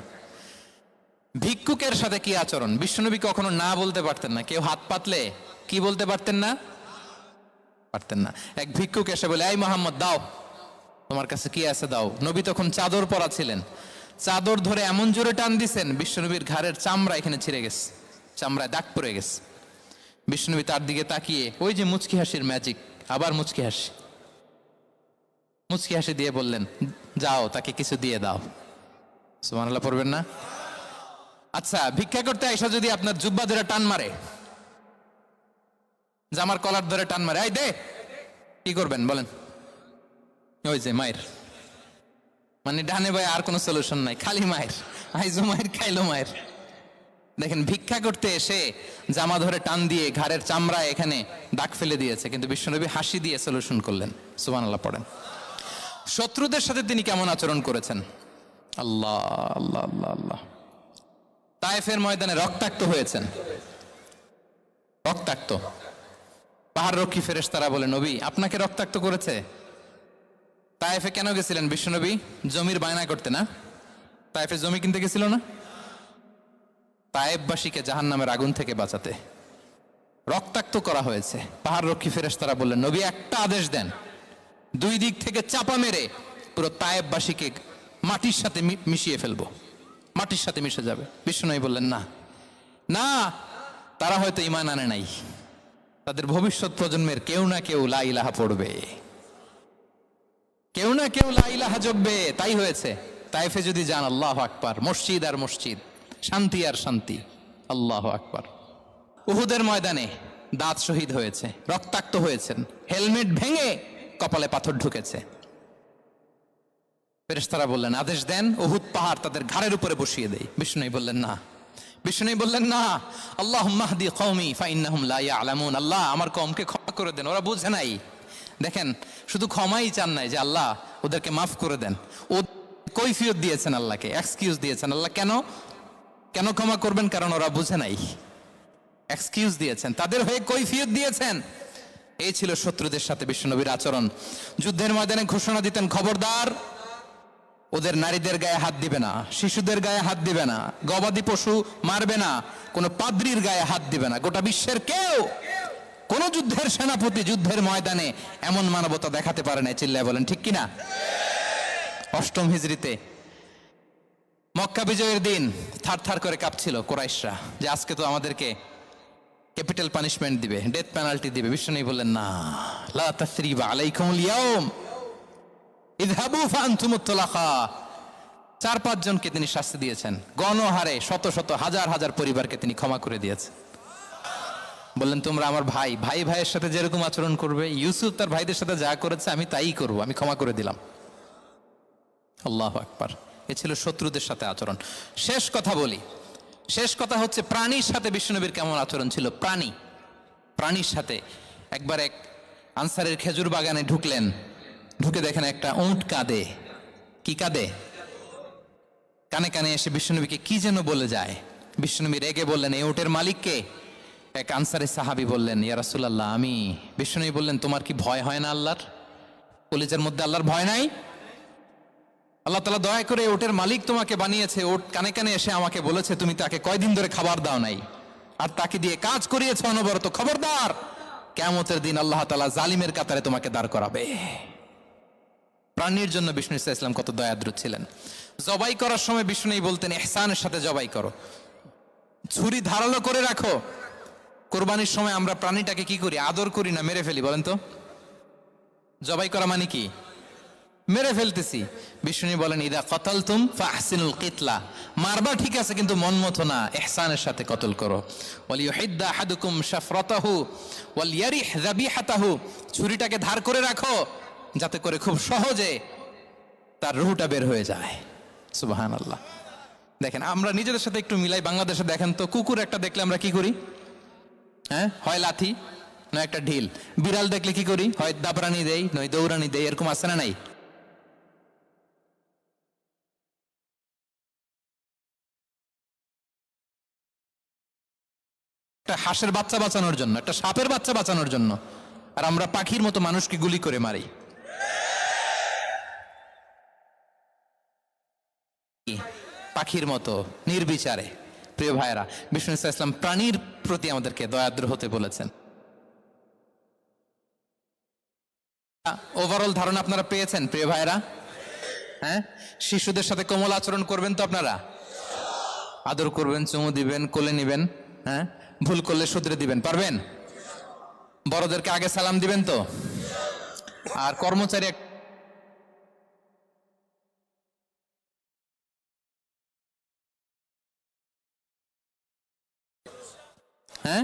ভিক্ষুকের সাথে কি আচরণ? বিশ্বনবী কখনো না বলতে পারতেন না। কেউ হাত পাতলে কি বলতে পারতেন না? পারতেন না। এক ভিক্ষুক এসে বলে, এই মোহাম্মদ দাও, তোমার কাছে কি আছে দাও। নবী তখন চাদর পরা ছিলেন, চাদর ধরে এমন জোরে টান দিছেন বিশ্বনবীর ঘাড়ের চামড়া এখানে ছিঁড়ে গেছে, চামড়ায় দাগ পড়ে গেছে। বিশ্বনবী তার দিকে তাকিয়ে ওই যে মুচকি হাসির ম্যাজিক, আবার মুচকি হাসি দিয়ে বললেন, যাও তাকে কিছু দিয়ে দাও। সুবহানাল্লাহ পড়বেন না? আচ্ছা, ভিক্ষা করতে আইসা যদি আপনার জুব্বা ধরে টান মারে, জামার কলার ধরে টান মারে, এই দে, কি করবেন বলেন? ওই যে মায়ের, মানে ডানে ভাই আর কোনো সলিউশন নাই, খালি মায়ের, আইজো মায়ের খাইলো মায়ের। দেখেন, ভিক্ষা করতে এসে জামা ধরে টান দিয়ে ঘাড়ের চামড়ায় এখানে দাগ ফেলে দিয়েছে, কিন্তু বিশ্বনবী হাসি দিয়ে সলিউশন করলেন। সুবহানাল্লাহ পড়েন। শত্রুদের সাথে তিনি কেমন আচরণ করেছেন? আল্লাহ আল্লাহ আল্লাহ আল্লাহ। তায়েফের ময়দানে রক্তাক্ত হয়েছেন, রক্তাক্ত। পাহাড় রক্ষী ফেরেশতারা বলে, নবী আপনাকে রক্তাক্ত করেছে? তায়েফে কেন গেছিলেন বিশ্বনবী? জমির বায়না করতে না? তায়েফে জমি কিনতে গেছিল না? তায়েফবাসীকে জাহান্নামের আগুন থেকে বাঁচাতে রক্তাক্ত করা হয়েছে। পাহাড় রক্ষী ফেরেশতারা বললেন, নবী একটা আদেশ দেন, 2 দিক থেকে চাপা মেরে পুরো তায়েফবাসীকে মাটির সাথে মিশিয়ে ফেলবো, মাটির সাথে মিশে যাবে। বিশ্বনবী বললেন, না না, তারা হয়তো ঈমান আনে নাই, তাদের ভবিষ্যৎ প্রজন্মের কেউ না কেউ লা ইলাহা পড়বে, কেউ না কেউ লা ইলাহা জপবে। তাই হয়েছে। তায়েফে যদি যান, আল্লাহু আকবার, মসজিদ আর মসজিদ, শান্তি আর শান্তি। আল্লাহু আকবার। উহুদের ময়দানে দাঁত শহীদ হয়েছে, রক্তাক্ত হয়েছেন, হেলমেট ভেঙে কপালে পাথর ঢুকেছে। ফেরেশতারা বললেন, আদেশ দেন উহুদ পাহাড় তাদের ঘাড়ের উপরে বসিয়ে দেয়। বিষ্ণু বললেন না, বিষ্ণু বললেন না, আল্লাহুম্মা হদি কওমি ফাইন্নাহুম লা ইয়ালামুন। আল্লাহ আমার কওমকে ক্ষমা করে দেন, ওরা বুঝে নাই। দেখেন, শুধু ক্ষমাই চান নাই যে আল্লাহ ওদেরকে মাফ করে দেন, ও কৈফিয়ত দিয়েছেন আল্লাহকে, এক্সকিউজ দিয়েছেন। আল্লাহ কেন কেন ক্ষমা করবেন? কারণ ওরা বুঝে নাই। এক্সকিউজ দিয়েছেন, তাদের হয়ে কৈফিয়ত দিয়েছেন। এই ছিল শত্রুদের সাথে বিশ্বনবীর আচরণ। যুদ্ধের ময়দানে ঘোষণা দিতেন, খবরদার ওদের নারীদের গায়ে হাত দিবে না, শিশুদের গায়ে হাত দিবে না, গবাদি পশু মারবে না, কোনো পাদ্রীর গায়ে হাত দিবে না। গোটা বিশ্বের কেউ, কোন যুদ্ধের সেনাপতি যুদ্ধের ময়দানে এমন মানবতা দেখাতে পারে না। চিল্লায় বলেন ঠিক কিনা? 8ম হিজরিতে মক্কা বিজয়ের দিন থার করে কাঁপছিল কুরাইশরা যে আজকে তো আমাদেরকে ক্যাপিটাল পানিশমেন্ট দিবে, ডেথ পেনাল্টি দিবে। বিশ্বনবী বললেন, না, লা তাসরিবা আলাইকুমুল ইয়াউম ইযহাবু ফাআনতুমুত তুলাকা। 4-5 জনকে তিনি শাস্তি দিয়েছেন, গণহারে শত শত হাজার হাজার পরিবারকে তিনি ক্ষমা করে দিয়েছেন। বললেন, তোমরা আমার ভাই, ভাইয়ের সাথে যেরকম আচরণ করবে, ইউসুফ তার ভাইদের সাথে যা করেছে আমি তাই করব, আমি ক্ষমা করে দিলাম। আল্লাহু আকবার। এ ছিল শত্রুদের সাথে আচরণ। শেষ কথা বলি, শেষ কথা হচ্ছে প্রাণীর সাথে বিশ্বনবীর কেমন আচরণ ছিল। প্রাণীর সাথে একবার এক আনসারের খেজুর বাগানে ঢুকলেন, ঢুকে দেখেন একটা উট কাঁদে। কি কাঁদে? কানে কানে এসে বিশ্বনবীকে কি যেন বলে যায়। বিশ্বনবী রেগে বললেন, এই উটের মালিক কে? এক আনসারের সাহাবী বললেন, ইয়া রাসূলুল্লাহ আমি। বিশ্বনবী বললেন, তোমার কি ভয় হয় না আল্লাহর? কলিজার মধ্যে আল্লাহর ভয় নাই? আল্লাহ তাআলা দয়া করে ওটের মালিক তোমাকে বানিয়েছে, ওট কানে কানে এসে আমাকে বলেছে তুমি তাকে কয়দিন ধরে খাবার দাও নাই, আর তাকে দিয়ে কাজ করিয়েছে অনবরত। খবরদার, কিয়ামতের দিন আল্লাহ তাআলা জালিমের কাতারে তোমাকে দাঁড় করাবে। প্রাণীর জন্য বিষ্ণু ইসলাম কত দয়াদ্র ছিলেন। জবাই করার সময় বিষ্ণু বলতেন, ইহসানের সাথে জবাই করো, ছুরি ধারালো করে রাখো। কোরবানির সময় আমরা প্রাণীটাকে কি করি? আদর করি না মেরে ফেলি? বলেন তো, জবাই করা মানে কি? মেরে ফেলতেছি। বিষ্ণু বলেন ইদা কতালতুম ফাহসিনুল কিতলা, মারবা ঠিক আছে কিন্তু মন মতো না, ইহসানের সাথে কতল করো। ওয়ালিয়ুহিদ্দা আহাদুকুম শাফরাতাহু ওয়ালিয়ারিহ যাবিহাতাহু, ছুরিটাকে ধার করে রাখো যাতে করে খুব সহজে তার রুহটা বের হয়ে যায়। সুবহানাল্লাহ। দেখেন আমরা নিজেদের সাথে একটু মিলাই। বাংলাদেশে দেখেন তো, কুকুর একটা দেখলে আমরা কি করি? হ্যাঁ, হয় লাথি না একটা ঢিল। বিড়াল দেখলে কি করি? হয় দাবরানি দেই নয় দৌড়ানি দেই। এরকম আছে না নাই? একটা হাঁসের বাচ্চা বাঁচানোর জন্য, একটা সাপের বাচ্চা বাঁচানোর জন্য, আর আমরা পাখির মতো মানুষকে গুলি করে মারি। পাখির মতো নির্বিচারে। প্রিয় ভাইরা, বিষ্ণু ইসলাম প্রাণীর প্রতি আমাদেরকে দয়াদ্র হতে বলেছেন। ওভারঅল ধারণা আপনারা পেয়েছেন প্রিয় ভাইরা? হ্যাঁ, শিশুদের সাথে কোমল আচরণ করবেন তো আপনারা? আদর করবেন, চুমু দিবেন, কোলে নিবেন। হ্যাঁ, ভুল করলে শুধরে দিবেন, পারবেন? বড়দেরকে আগে সালাম দিবেন তো? আর কর্মচারী হ্যাঁ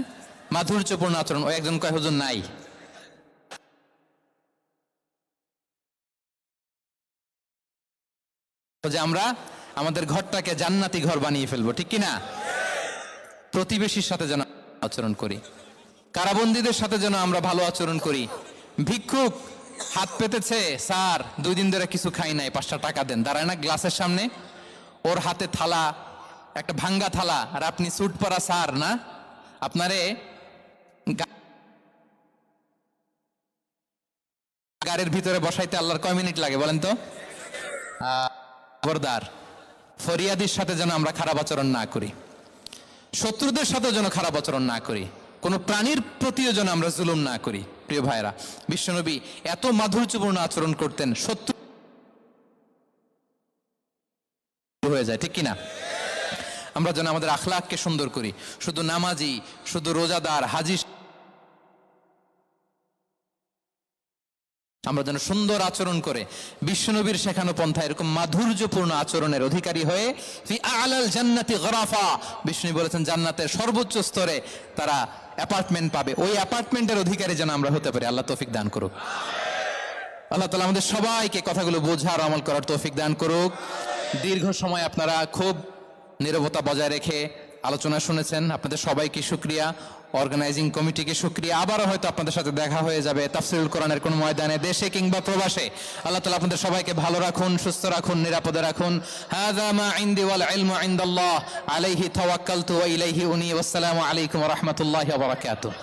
মাধুর্যপূর্ণ আচরণ। ওই একজন কয় হুজুর নাই। যে আমরা আমাদের ঘরটাকে জান্নাতি ঘর বানিয়ে ফেলবো, ঠিক কিনা? প্রতিবেশীর সাথে যেন আচরণ করি, কারাবন্দীদের সাথে যেন আমরা ভালো আচরণ করি। ভিক্ষুক হাত পেতেছে, স্যার 2 দিন ধরে কিছু খাই নাই, 5টা টাকা দেন। দাঁড়ায় না গ্লাসের সামনে, ওর হাতে থালা, একটা ভাঙ্গা থালা, আর আপনি স্যুট পরা স্যার না, আপনারে গাড়ির ভিতরে বসাইতে আল্লাহর কয় মিনিট লাগে বলেন তো? খবরদার, ফরিয়াদির সাথে যেন আমরা খারাপ আচরণ না করি, শত্রুদের সাথে যেন খারাপ আচরণ না করি, কোন প্রাণীর প্রতিও যেন আমরা জুলুম না করি। প্রিয় ভাইরা, বিশ্বনবী এত মাধুর্যপূর্ণ আচরণ করতেন, শত্রু হয়ে যায়, ঠিক কিনা? আমরা যেন আমাদের আখলাককে সুন্দর করি। শুধু নামাজি, শুধু রোজাদার, হাজি, আমরা যেন সুন্দর আচরণ করে বিশ্বনবীর শেখানো পন্থা এরকম মাধুর্যপূর্ণ আচরণের অধিকারী হয়ে ফি আলাল জান্নাতি গরাফা, বিষ্ণু বলেছেন জান্নাতের সর্বোচ্চ স্তরে তারা অ্যাপার্টমেন্ট পাবে। ওই অ্যাপার্টমেন্টের অধিকারী যেন আমরা হতে পারি। আল্লাহ তৌফিক দান করুক। আল্লাহ তাআলা আমাদের সবাইকে কথাগুলো বোঝার, আমল করার তৌফিক দান করুক। দীর্ঘ সময় আপনারা খুব নীরবতা বজায় রেখে আলোচনা শুনেছেন, আপনাদের সবাইকে শুকরিয়া। অর্গানাইজিং কমিটিকে শুকরিয়া। আবারও হয়তো আপনাদের সাথে দেখা হয়ে যাবে তাফসীরুল কোরআনের কোন ময়দানে, দেশে কিংবা প্রবাসে। আল্লাহ তাআলা আপনাদের সবাইকে ভালো রাখুন, সুস্থ রাখুন, নিরাপদে রাখুন। হাযা মা ইনদি ওয়াল ইলমু ইনদাল্লাহ, আলাইহি তাওয়াক্কালতু ওয়া ইলাইহি উনী। ওয়াসসালামু আলাইকুম ওয়া রাহমাতুল্লাহি ওয়া বারাকাতুহু।